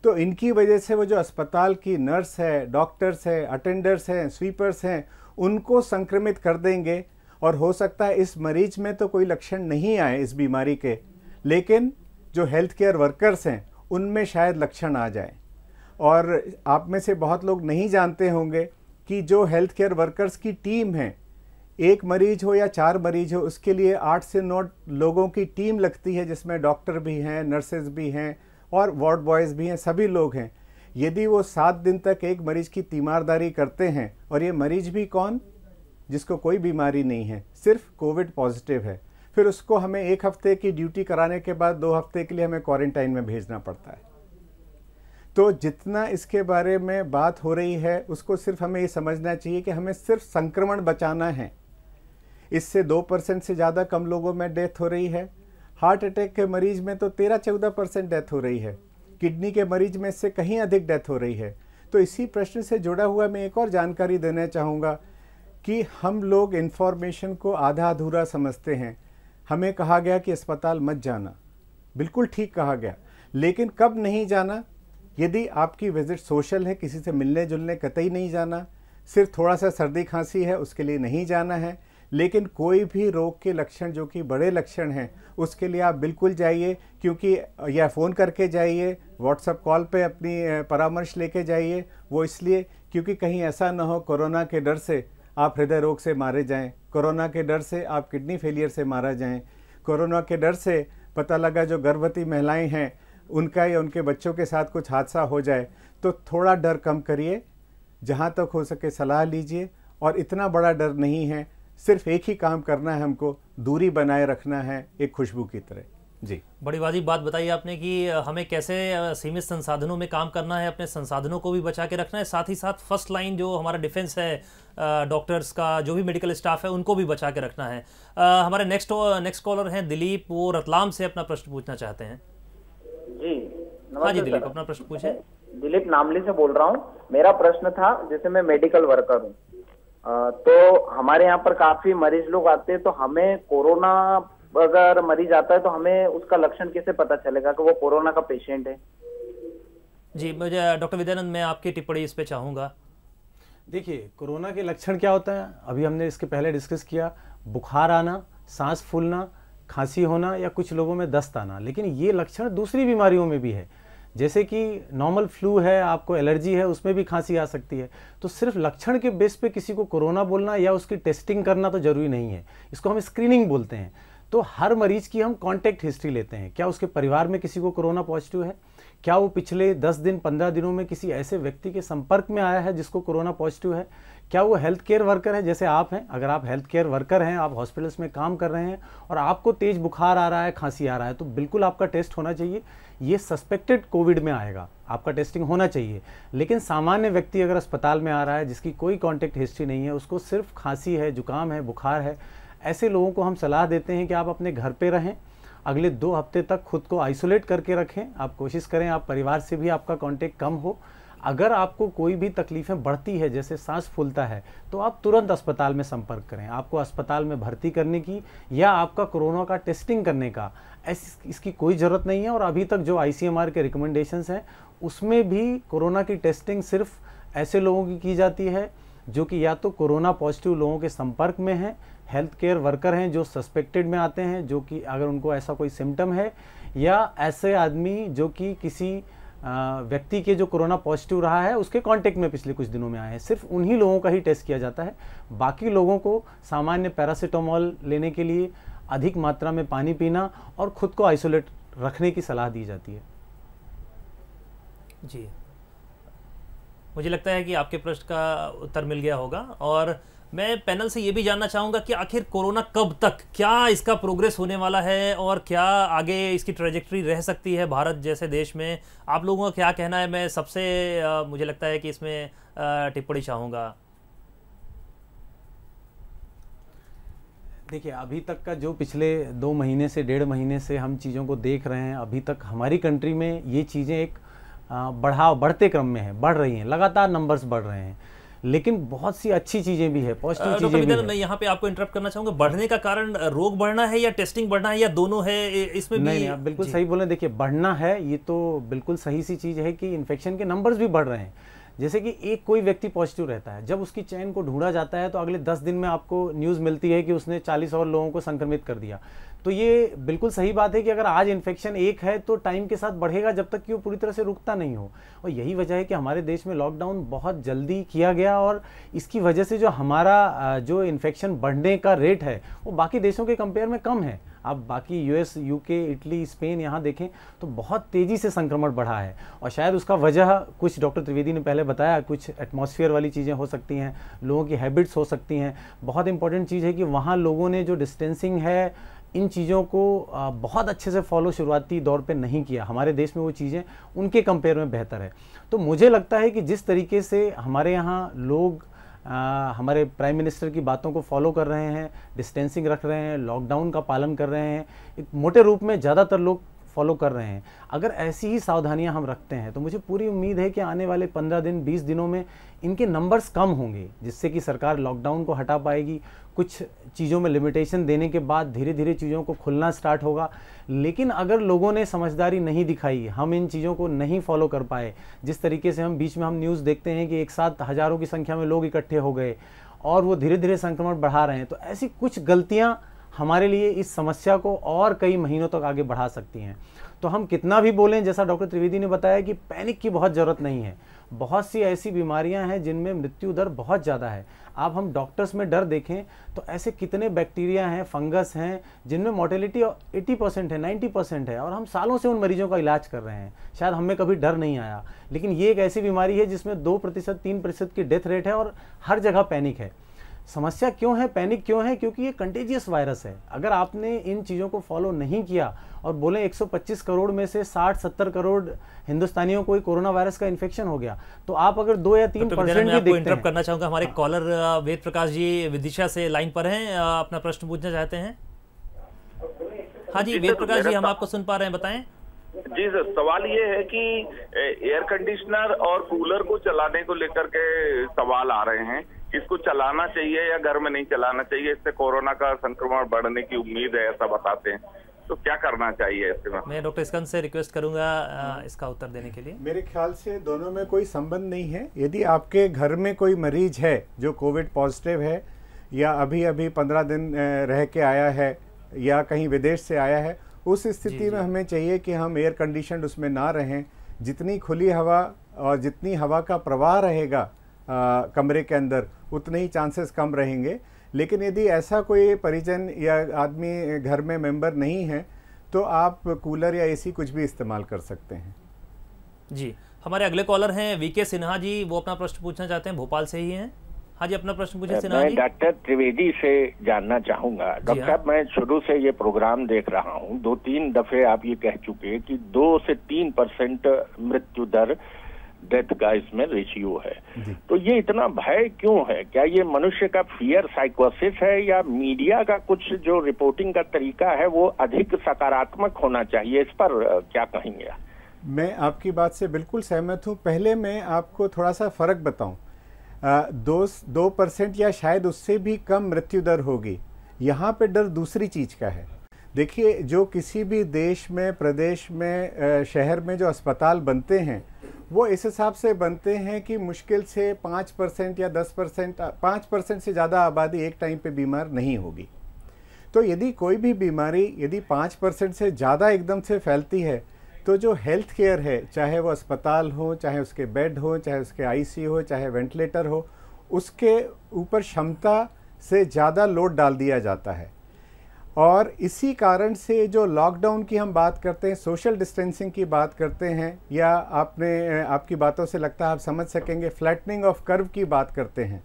तो इनकी वजह से वो जो अस्पताल की नर्स है, डॉक्टर्स है, अटेंडर्स हैं, स्वीपर्स हैं, उनको संक्रमित कर देंगे, और हो सकता है इस मरीज में तो कोई लक्षण नहीं आए इस बीमारी के, लेकिन जो हेल्थ केयर वर्कर्स हैं उनमें शायद लक्षण आ जाए। और आप में से बहुत लोग नहीं जानते होंगे कि जो हेल्थ केयर वर्कर्स की टीम है, एक मरीज हो या 4 मरीज हो, उसके लिए 8 से 9 लोगों की टीम लगती है, जिसमें डॉक्टर भी हैं, नर्सेज भी हैं और वार्ड बॉयज़ भी हैं, सभी लोग हैं। यदि वो 7 दिन तक एक मरीज की तीमारदारी करते हैं, और ये मरीज भी कौन, जिसको कोई बीमारी नहीं है, सिर्फ कोविड पॉजिटिव है, फिर उसको हमें 1 हफ्ते की ड्यूटी कराने के बाद 2 हफ्ते के लिए हमें क्वारंटाइन में भेजना पड़ता है। तो जितना इसके बारे में बात हो रही है उसको सिर्फ हमें ये समझना चाहिए कि हमें सिर्फ संक्रमण बचाना है। इससे 2% से ज़्यादा कम लोगों में डेथ हो रही है। हार्ट अटैक के मरीज में तो 13-14% डेथ हो रही है। किडनी के मरीज में इससे कहीं अधिक डेथ हो रही है। तो इसी प्रश्न से जुड़ा हुआ मैं एक और जानकारी देना चाहूँगा कि हम लोग इन्फॉर्मेशन को आधा अधूरा समझते हैं। हमें कहा गया कि अस्पताल मत जाना, बिल्कुल ठीक कहा गया, लेकिन कब नहीं जाना? यदि आपकी विजिट सोशल है, किसी से मिलने जुलने कतई नहीं जाना, सिर्फ थोड़ा सा सर्दी खांसी है उसके लिए नहीं जाना है, लेकिन कोई भी रोग के लक्षण जो कि बड़े लक्षण हैं उसके लिए आप बिल्कुल जाइए, क्योंकि या फ़ोन करके जाइए, व्हाट्सएप कॉल पे अपनी परामर्श लेके जाइए। वो इसलिए क्योंकि कहीं ऐसा ना हो कोरोना के डर से आप हृदय रोग से मारे जाएं, कोरोना के डर से आप किडनी फेलियर से मारा जाएं, कोरोना के डर से पता लगा जो गर्भवती महिलाएं हैं उनका या उनके बच्चों के साथ कुछ हादसा हो जाए। तो थोड़ा डर कम करिए, जहाँ तक हो सके सलाह लीजिए, और इतना बड़ा डर नहीं है, सिर्फ एक ही काम करना है, हमको दूरी बनाए रखना है एक खुशबू की तरह। जी, बड़ी वाजिब बात बताई आपने कि हमें कैसे सीमित संसाधनों में काम करना है, अपने संसाधनों को भी बचा के रखना है, साथ ही साथ फर्स्ट लाइन जो हमारा डिफेंस है, डॉक्टर्स का जो भी मेडिकल स्टाफ है उनको भी बचा के रखना है। हमारे नेक्स्ट कॉलर हैं दिलीप, वो रतलाम से अपना प्रश्न पूछना चाहते हैं। जी हाँ जी दिलीप, अपना प्रश्न पूछे। दिलीप नामली से बोल रहा हूँ। मेरा प्रश्न था, जैसे मैं मेडिकल वर्कर हूँ, तो हमारे यहाँ पर काफी मरीज लोग आते हैं, तो हमें कोरोना अगर मरीज आता है तो हमें उसका लक्षण कैसे पता चलेगा कि वो कोरोना का पेशेंट है? जी, मुझे डॉक्टर विद्यानंद, मैं आपकी टिप्पणी इस पे चाहूँगा। देखिए, कोरोना के लक्षण क्या होता है, अभी हमने इसके पहले डिस्कस किया, बुखार आना, सांस फूलना, खांसी होना, या कुछ लोगों में दस्त आना। लेकिन ये लक्षण दूसरी बीमारियों में भी है, जैसे कि नॉर्मल फ्लू है, आपको एलर्जी है, उसमें भी खांसी आ सकती है। तो सिर्फ लक्षण के बेस पे किसी को कोरोना बोलना या उसकी टेस्टिंग करना तो जरूरी नहीं है, इसको हम स्क्रीनिंग बोलते हैं। तो हर मरीज की हम कॉन्टैक्ट हिस्ट्री लेते हैं। क्या उसके परिवार में किसी को कोरोना पॉजिटिव है, क्या वो पिछले 10 दिन 15 दिनों में किसी ऐसे व्यक्ति के संपर्क में आया है जिसको कोरोना पॉजिटिव है, क्या वो हेल्थ केयर वर्कर है जैसे आप हैं। अगर आप हेल्थ केयर वर्कर हैं, आप हॉस्पिटल्स में काम कर रहे हैं और आपको तेज बुखार आ रहा है, खांसी आ रहा है, तो बिल्कुल आपका टेस्ट होना चाहिए। ये सस्पेक्टेड कोविड में आएगा, आपका टेस्टिंग होना चाहिए। लेकिन सामान्य व्यक्ति अगर अस्पताल में आ रहा है जिसकी कोई कॉन्टैक्ट हिस्ट्री नहीं है, उसको सिर्फ खांसी है, जुकाम है, बुखार है, ऐसे लोगों को हम सलाह देते हैं कि आप अपने घर पे रहें, अगले 2 हफ्ते तक खुद को आइसोलेट करके रखें। आप कोशिश करें आप परिवार से भी आपका कांटेक्ट कम हो। अगर आपको कोई भी तकलीफ़ें बढ़ती है, जैसे सांस फूलता है, तो आप तुरंत अस्पताल में संपर्क करें। आपको अस्पताल में भर्ती करने की या आपका कोरोना का टेस्टिंग करने का इसकी कोई ज़रूरत नहीं है। और अभी तक जो ICMR के रिकमेंडेशंस हैं उसमें भी कोरोना की टेस्टिंग सिर्फ ऐसे लोगों की जाती है जो कि या तो कोरोना पॉजिटिव लोगों के संपर्क में हैं, हेल्थ केयर वर्कर हैं जो सस्पेक्टेड में आते हैं, जो कि अगर उनको ऐसा कोई सिम्टम है, या ऐसे आदमी जो कि किसी व्यक्ति के जो कोरोना पॉजिटिव रहा है उसके कांटेक्ट में पिछले कुछ दिनों में आए हैं। सिर्फ उन्हीं लोगों का ही टेस्ट किया जाता है। बाकी लोगों को सामान्य पैरासीटामोल लेने के लिए, अधिक मात्रा में पानी पीना और खुद को आइसोलेट रखने की सलाह दी जाती है। जी, मुझे लगता है कि आपके प्रश्न का उत्तर मिल गया होगा। और मैं पैनल से ये भी जानना चाहूँगा कि आखिर कोरोना कब तक, क्या इसका प्रोग्रेस होने वाला है और क्या आगे इसकी ट्रेजेक्टरी रह सकती है भारत जैसे देश में। आप लोगों का क्या कहना है? मैं सबसे मुझे लगता है कि इसमें टिप्पणी चाहूँगा। देखिए, अभी तक का जो पिछले 2 महीने से 1.5 महीने से हम चीज़ों को देख रहे हैं, अभी तक हमारी कंट्री में ये चीज़ें एक बढ़ते क्रम में है, बढ़ रही हैं, लगातार नंबर्स बढ़ रहे हैं। लेकिन बहुत सी अच्छी चीजें भी है, पॉजिटिव चीजें भी है। मैं यहाँ पे आपको इंटरप्ट करना चाहूंगा, बढ़ने का कारण रोग बढ़ना है या टेस्टिंग बढ़ना है या दोनों है? इसमें नहीं, आप बिल्कुल सही बोले। देखिए, बढ़ना है, ये तो बिल्कुल सही सी चीज है कि इन्फेक्शन के नंबर्स भी बढ़ रहे हैं। जैसे कि एक कोई व्यक्ति पॉजिटिव रहता है, जब उसकी चेन को ढूंढा जाता है तो अगले 10 दिन में आपको न्यूज़ मिलती है कि उसने 40 और लोगों को संक्रमित कर दिया। तो ये बिल्कुल सही बात है कि अगर आज इन्फेक्शन एक है तो टाइम के साथ बढ़ेगा जब तक कि वो पूरी तरह से रुकता नहीं हो। और यही वजह है कि हमारे देश में लॉकडाउन बहुत जल्दी किया गया और इसकी वजह से जो हमारा जो इन्फेक्शन बढ़ने का रेट है वो बाकी देशों के कंपेयर में कम है। आप बाकी US, UK, इटली, स्पेन यहाँ देखें तो बहुत तेज़ी से संक्रमण बढ़ा है। और शायद उसका वजह कुछ डॉक्टर त्रिवेदी ने पहले बताया, कुछ एटमॉस्फेयर वाली चीज़ें हो सकती हैं, लोगों की हैबिट्स हो सकती हैं। बहुत इंपॉर्टेंट चीज़ है कि वहाँ लोगों ने जो डिस्टेंसिंग है, इन चीज़ों को बहुत अच्छे से फॉलो शुरुआती दौर पे नहीं किया। हमारे देश में वो चीज़ें उनके कंपेयर में बेहतर है। तो मुझे लगता है कि जिस तरीके से हमारे यहाँ लोग हमारे प्राइम मिनिस्टर की बातों को फॉलो कर रहे हैं, डिस्टेंसिंग रख रहे हैं, लॉकडाउन का पालन कर रहे हैं, एक मोटे रूप में ज़्यादातर लोग फॉलो कर रहे हैं, अगर ऐसी ही सावधानियां हम रखते हैं तो मुझे पूरी उम्मीद है कि आने वाले 15 दिन 20 दिनों में इनके नंबर्स कम होंगे, जिससे कि सरकार लॉकडाउन को हटा पाएगी। कुछ चीज़ों में लिमिटेशन देने के बाद धीरे धीरे चीज़ों को खुलना स्टार्ट होगा। लेकिन अगर लोगों ने समझदारी नहीं दिखाई, हम इन चीज़ों को नहीं फॉलो कर पाए, जिस तरीके से हम बीच में हम न्यूज़ देखते हैं कि एक साथ हज़ारों की संख्या में लोग इकट्ठे हो गए और वो धीरे धीरे संक्रमण बढ़ा रहे हैं, तो ऐसी कुछ गलतियाँ हमारे लिए इस समस्या को और कई महीनों तक आगे बढ़ा सकती हैं। तो हम कितना भी बोलें, जैसा डॉक्टर त्रिवेदी ने बताया कि पैनिक की बहुत ज़रूरत नहीं है। बहुत सी ऐसी बीमारियां हैं जिनमें मृत्यु दर बहुत ज़्यादा है। आप हम डॉक्टर्स में डर देखें तो ऐसे कितने बैक्टीरिया हैं, फंगस हैं जिनमें मोर्टेलिटी 80% है, 90% है, और हम सालों से उन मरीजों का इलाज कर रहे हैं। शायद हमें कभी डर नहीं आया, लेकिन ये एक ऐसी बीमारी है जिसमें 2% 3% की डेथ रेट है और हर जगह पैनिक है। समस्या क्यों है, पैनिक क्यों है? क्योंकि ये कंटेजियस वायरस है। अगर आपने इन चीज़ों को फॉलो नहीं किया और बोले 125 करोड़ में से 60-70 करोड़ हिंदुस्तानियों को कोरोना वायरस का इन्फेक्शन हो गया, तो आप अगर 2 या 3% भी देखते हैं। करना चाहूंगा, हमारे कॉलर वेद प्रकाश जी विदिशा से लाइन पर हैं, अपना प्रश्न पूछना चाहते हैं। हाँ जी वेद प्रकाश जी, हम आपको सुन पा रहे हैं, बताएं। जी सर, सवाल ये है कि एयर कंडीशनर और कूलर को चलाने को लेकर के सवाल आ रहे हैं, इसको चलाना चाहिए या घर में नहीं चलाना चाहिए, इससे कोरोना का संक्रमण बढ़ने की उम्मीद है, ऐसा बताते हैं, तो क्या करना चाहिए ऐसे में? मैं डॉक्टर स्कंद से रिक्वेस्ट करूंगा इसका उत्तर देने के लिए। मेरे ख्याल से दोनों में कोई संबंध नहीं है। यदि आपके घर में कोई मरीज है जो कोविड पॉजिटिव है या अभी 15 दिन रह के आया है या कहीं विदेश से आया है, उस स्थिति में हमें चाहिए कि हम एयर कंडीशन उसमें ना रहें। जितनी खुली हवा और जितनी हवा का प्रवाह रहेगा कमरे के अंदर, उतने ही चांसेस कम रहेंगे। लेकिन यदि ऐसा कोई परिजन या आदमी घर में मेंबर नहीं है तो आप कूलर या एसी कुछ भी इस्तेमाल कर सकते हैं। जी, हमारे अगले कॉलर हैं वीके सिन्हा जी, वो अपना प्रश्न पूछना चाहते हैं, भोपाल से ही हैं। हाँ जी, अपना प्रश्न पूछे सिन्हा जी। मैं डॉक्टर त्रिवेदी से जानना चाहूंगा। डॉक्टर साहब, मैं शुरू से ये प्रोग्राम देख रहा हूँ, 2-3 दफे आप ये कह चुके कि 2 से 3% मृत्यु दर डेथ का इसमें रेशियो है, तो ये इतना भय क्यों है? क्या ये मनुष्य का फियर साइकोसिस है या मीडिया का कुछ जो रिपोर्टिंग का तरीका है वो अधिक सकारात्मक होना चाहिए? इस पर क्या कहेंगे? मैं आपकी बात से बिल्कुल सहमत हूँ। पहले मैं आपको थोड़ा सा फर्क बताऊं। 2% या शायद उससे भी कम मृत्यु दर होगी। यहाँ पे डर दूसरी चीज का है। देखिए, जो किसी भी देश में, प्रदेश में, शहर में जो अस्पताल बनते हैं वो इस हिसाब से बनते हैं कि मुश्किल से 5% या 10%, 5% से ज़्यादा आबादी एक टाइम पे बीमार नहीं होगी। तो यदि कोई भी बीमारी यदि 5% से ज़्यादा एकदम से फैलती है तो जो हेल्थ केयर है, चाहे वो अस्पताल हो, चाहे उसके बेड हो, चाहे उसके आईसीयू हो, चाहे वेंटिलेटर हो, उसके ऊपर क्षमता से ज़्यादा लोड डाल दिया जाता है। और इसी कारण से जो लॉकडाउन की हम बात करते हैं, सोशल डिस्टेंसिंग की बात करते हैं, या आपकी बातों से लगता है आप समझ सकेंगे, फ्लैटनिंग ऑफ कर्व की बात करते हैं,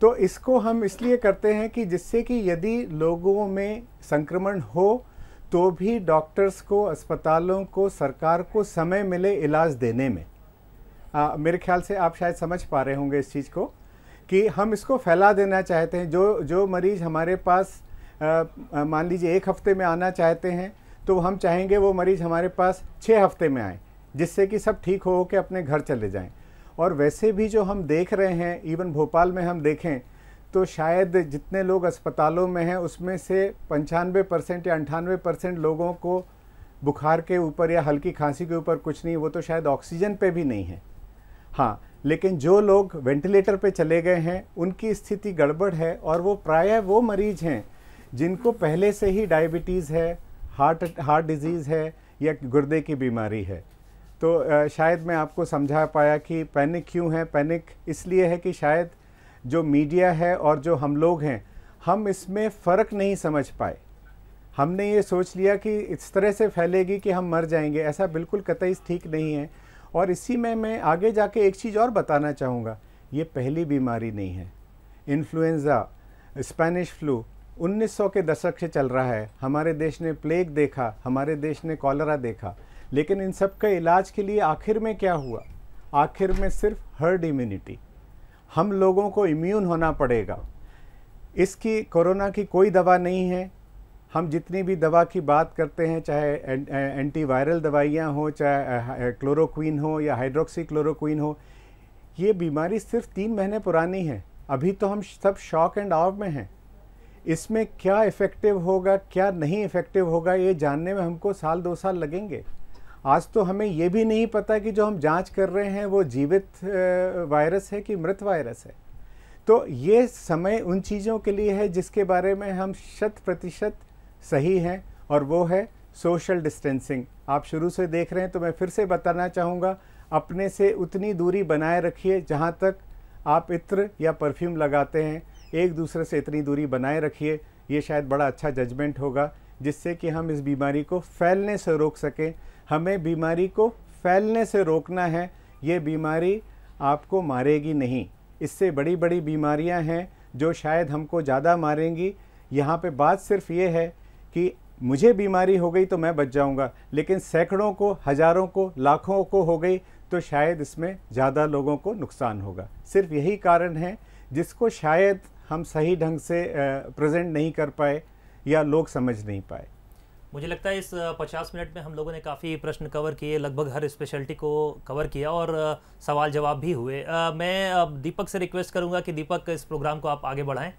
तो इसको हम इसलिए करते हैं कि जिससे कि यदि लोगों में संक्रमण हो तो भी डॉक्टर्स को, अस्पतालों को, सरकार को समय मिले इलाज देने में। मेरे ख्याल से आप शायद समझ पा रहे होंगे इस चीज़ को कि हम इसको फैला देना चाहते हैं। जो मरीज़ हमारे पास मान लीजिए 1 हफ्ते में आना चाहते हैं तो हम चाहेंगे वो मरीज़ हमारे पास 6 हफ्ते में आए, जिससे कि सब ठीक हो के अपने घर चले जाएं। और वैसे भी जो हम देख रहे हैं, इवन भोपाल में हम देखें तो शायद जितने लोग अस्पतालों में हैं उसमें से 95% या 98% लोगों को बुखार के ऊपर या हल्की खांसी के ऊपर कुछ नहीं, वो तो शायद ऑक्सीजन पे भी नहीं है। हाँ, लेकिन जो लोग वेंटिलेटर पे चले गए हैं उनकी स्थिति गड़बड़ है, और वो प्रायः वो मरीज हैं जिनको पहले से ही डायबिटीज़ है, हार्ट डिजीज़ है या गुर्दे की बीमारी है। तो शायद मैं आपको समझा पाया कि पैनिक क्यों है। पैनिक इसलिए है कि शायद जो मीडिया है और जो हम लोग हैं, हम इसमें फ़र्क नहीं समझ पाए। हमने ये सोच लिया कि इस तरह से फैलेगी कि हम मर जाएंगे। ऐसा बिल्कुल कतई ठीक नहीं है। और इसी में मैं आगे जाके एक चीज़ और बताना चाहूँगा, ये पहली बीमारी नहीं है। इन्फ्लुएंज़ा, स्पेनिश फ्लू 1900 के दशक से चल रहा है। हमारे देश ने प्लेग देखा, हमारे देश ने कॉलरा देखा, लेकिन इन सब का इलाज के लिए आखिर में क्या हुआ? आखिर में सिर्फ हर्ड इम्यूनिटी। हम लोगों को इम्यून होना पड़ेगा। इसकी, कोरोना की कोई दवा नहीं है। हम जितनी भी दवा की बात करते हैं, चाहे एंटीवायरल दवाइयाँ हो, चाहे क्लोरोक्वीन हो या हाइड्रोक्सी क्लोरोक्वीन हो, ये बीमारी सिर्फ 3 महीने पुरानी है। अभी तो हम सब शॉक एंड ऑव में हैं। इसमें क्या इफ़ेक्टिव होगा, क्या नहीं इफ़ेक्टिव होगा, ये जानने में हमको 1-2 साल लगेंगे। आज तो हमें ये भी नहीं पता कि जो हम जांच कर रहे हैं वो जीवित वायरस है कि मृत वायरस है। तो ये समय उन चीज़ों के लिए है जिसके बारे में हम 100% सही हैं, और वो है सोशल डिस्टेंसिंग। आप शुरू से देख रहे हैं तो मैं फिर से बताना चाहूँगा, अपने से उतनी दूरी बनाए रखिए जहाँ तक आप इत्र या परफ्यूम लगाते हैं, एक दूसरे से इतनी दूरी बनाए रखिए। ये शायद बड़ा अच्छा जजमेंट होगा जिससे कि हम इस बीमारी को फैलने से रोक सकें। हमें बीमारी को फैलने से रोकना है। ये बीमारी आपको मारेगी नहीं। इससे बड़ी बड़ी बीमारियां हैं जो शायद हमको ज़्यादा मारेंगी। यहाँ पे बात सिर्फ ये है कि मुझे बीमारी हो गई तो मैं बच जाऊँगा, लेकिन सैकड़ों को, हज़ारों को, लाखों को हो गई तो शायद इसमें ज़्यादा लोगों को नुकसान होगा। सिर्फ यही कारण है जिसको शायद हम सही ढंग से प्रेजेंट नहीं कर पाए या लोग समझ नहीं पाए। मुझे लगता है इस 50 मिनट में हम लोगों ने काफ़ी प्रश्न कवर किए, लगभग हर स्पेशलिटी को कवर किया और सवाल जवाब भी हुए। मैं दीपक से रिक्वेस्ट करूंगा कि दीपक इस प्रोग्राम को आप आगे बढ़ाएं।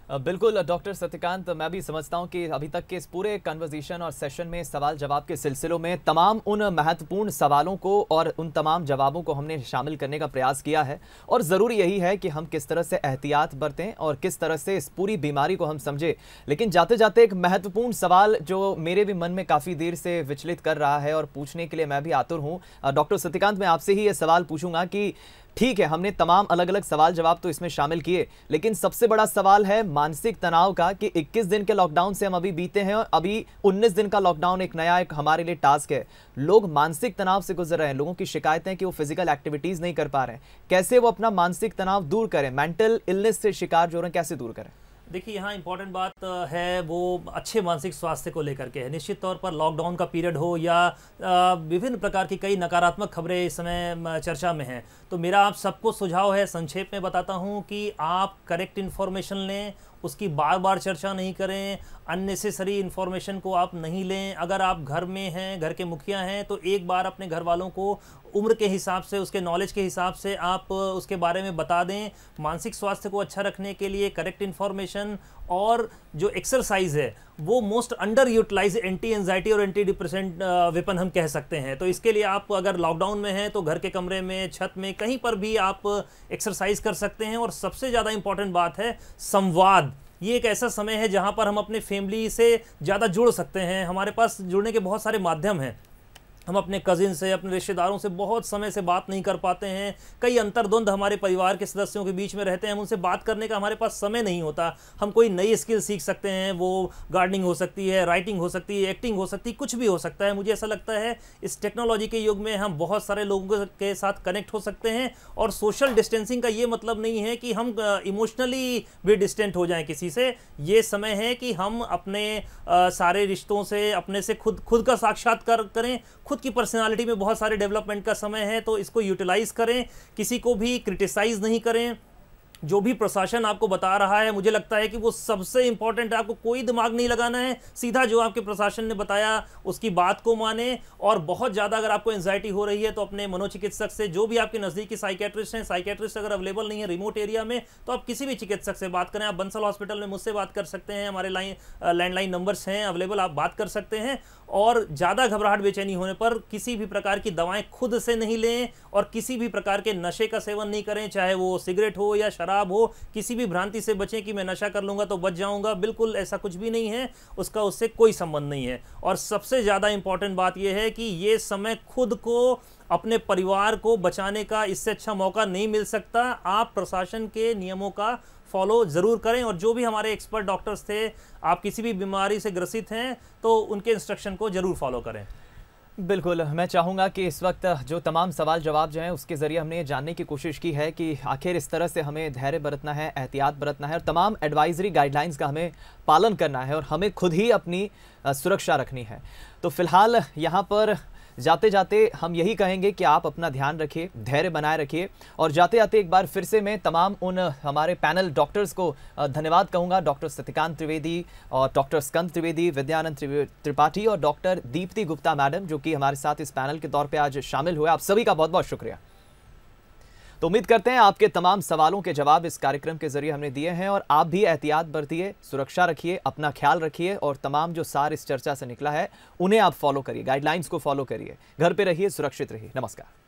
बिल्कुल डॉक्टर सत्यकांत, मैं भी समझता हूं कि अभी तक के इस पूरे कन्वर्सेशन और सेशन में, सवाल जवाब के सिलसिलों में तमाम उन महत्वपूर्ण सवालों को और उन तमाम जवाबों को हमने शामिल करने का प्रयास किया है। और ज़रूरी यही है कि हम किस तरह से एहतियात बरतें और किस तरह से इस पूरी बीमारी को हम समझें। लेकिन जाते जाते एक महत्वपूर्ण सवाल जो मेरे भी मन में काफ़ी देर से विचलित कर रहा है और पूछने के लिए मैं भी आतुर हूँ, डॉक्टर सत्यकांत, मैं आपसे ही ये सवाल पूछूंगा कि ठीक है, हमने तमाम अलग अलग सवाल जवाब तो इसमें शामिल किए, लेकिन सबसे बड़ा सवाल है मानसिक तनाव का कि 21 दिन के लॉकडाउन से हम अभी बीते हैं और अभी 19 दिन का लॉकडाउन एक नया एक हमारे लिए टास्क है। लोग मानसिक तनाव से गुजर रहे हैं, लोगों की शिकायतें हैं कि वो फिजिकल एक्टिविटीज नहीं कर पा रहे हैं। कैसे वो अपना मानसिक तनाव दूर करें, मेंटल इलनेस से शिकार जो रहे हैं कैसे दूर करें? देखिए, यहाँ इंपॉर्टेंट बात है वो अच्छे मानसिक स्वास्थ्य को लेकर के है। निश्चित तौर पर लॉकडाउन का पीरियड हो या विभिन्न प्रकार की कई नकारात्मक खबरें इस समय चर्चा में हैं, तो मेरा आप सबको सुझाव है, संक्षेप में बताता हूँ, कि आप करेक्ट इन्फॉर्मेशन लें, उसकी बार बार चर्चा नहीं करें, अननेसेसरी इन्फॉर्मेशन को आप नहीं लें। अगर आप घर में हैं, घर के मुखिया हैं, तो एक बार अपने घर वालों को उम्र के हिसाब से, उसके नॉलेज के हिसाब से आप उसके बारे में बता दें। मानसिक स्वास्थ्य को अच्छा रखने के लिए करेक्ट इन्फॉर्मेशन और जो एक्सरसाइज है वो most under utilize anti anxiety और एंटी डिप्रेसेंट वेपन हम कह सकते हैं। तो इसके लिए आप अगर लॉकडाउन में हैं तो घर के कमरे में, छत में, कहीं पर भी आप एक्सरसाइज कर सकते हैं। और सबसे ज़्यादा इंपॉर्टेंट बात है संवाद। ये एक ऐसा समय है जहां पर हम अपने फैमिली से ज़्यादा जुड़ सकते हैं। हमारे पास जुड़ने के बहुत सारे माध्यम हैं। हम अपने कजिन से, अपने रिश्तेदारों से बहुत समय से बात नहीं कर पाते हैं। कई अंतर्द्वंद हमारे परिवार के सदस्यों के बीच में रहते हैं, हम उनसे बात करने का हमारे पास समय नहीं होता। हम कोई नई स्किल सीख सकते हैं, वो गार्डनिंग हो सकती है, राइटिंग हो सकती है, एक्टिंग हो सकती है, कुछ भी हो सकता है। मुझे ऐसा लगता है इस टेक्नोलॉजी के युग में हम बहुत सारे लोगों के साथ कनेक्ट हो सकते हैं। और सोशल डिस्टेंसिंग का ये मतलब नहीं है कि हम इमोशनली भी डिस्टेंट हो जाएं किसी से। ये समय है कि हम अपने सारे रिश्तों से, अपने से खुद का साक्षात्कार करें। खुद की पर्सनालिटी में बहुत सारे डेवलपमेंट का समय है, तो इसको यूटिलाइज करें। किसी को भी क्रिटिसाइज नहीं करें। जो भी प्रशासन आपको बता रहा है, मुझे लगता है कि वो सबसे इंपॉर्टेंट है। आपको कोई दिमाग नहीं लगाना है, सीधा जो आपके प्रशासन ने बताया उसकी बात को माने। और बहुत ज़्यादा अगर आपको एंजाइटी हो रही है तो अपने मनोचिकित्सक से, जो भी आपके नज़दीकी साइकेट्रिस्ट हैं, साइकेट्रिस्ट अगर अवेलेबल नहीं है रिमोट एरिया में, तो आप किसी भी चिकित्सक से बात करें। आप बंसल हॉस्पिटल में मुझसे बात कर सकते हैं, हमारे लैंडलाइन नंबर्स हैं अवेलेबल, आप बात कर सकते हैं। और ज़्यादा घबराहट बेचैनी होने पर किसी भी प्रकार की दवाएं खुद से नहीं लें और किसी भी प्रकार के नशे का सेवन नहीं करें, चाहे वो सिगरेट हो या शराब हो। किसी भी भ्रांति से बचें कि मैं नशा कर लूँगा तो बच जाऊँगा, बिल्कुल ऐसा कुछ भी नहीं है, उससे कोई संबंध नहीं है। और सबसे ज़्यादा इंपॉर्टेंट बात यह है कि ये समय खुद को, अपने परिवार को बचाने का इससे अच्छा मौका नहीं मिल सकता। आप प्रशासन के नियमों का फॉलो ज़रूर करें। और जो भी हमारे एक्सपर्ट डॉक्टर्स थे, आप किसी भी बीमारी से ग्रसित हैं तो उनके इंस्ट्रक्शन को ज़रूर फॉलो करें। बिल्कुल, मैं चाहूँगा कि इस वक्त जो तमाम सवाल जवाब जो हैं उसके ज़रिए हमने ये जानने की कोशिश की है कि आखिर इस तरह से हमें धैर्य बरतना है, एहतियात बरतना है और तमाम एडवाइजरी गाइडलाइंस का हमें पालन करना है और हमें खुद ही अपनी सुरक्षा रखनी है। तो फिलहाल यहाँ पर जाते जाते हम यही कहेंगे कि आप अपना ध्यान रखिए, धैर्य बनाए रखिए। और जाते जाते एक बार फिर से मैं तमाम उन हमारे पैनल डॉक्टर्स को धन्यवाद कहूँगा, डॉक्टर सत्यकांत त्रिवेदी और डॉक्टर स्कंद त्रिवेदी, विद्यानंद त्रिपाठी और डॉक्टर दीप्ति गुप्ता मैडम, जो कि हमारे साथ इस पैनल के तौर पे आज शामिल हुए। आप सभी का बहुत बहुत शुक्रिया। तो उम्मीद करते हैं आपके तमाम सवालों के जवाब इस कार्यक्रम के जरिए हमने दिए हैं। और आप भी एहतियात बरतिए, सुरक्षा रखिए, अपना ख्याल रखिए और तमाम जो सार इस चर्चा से निकला है उन्हें आप फॉलो करिए, गाइडलाइंस को फॉलो करिए। घर पे रहिए, सुरक्षित रहिए। नमस्कार।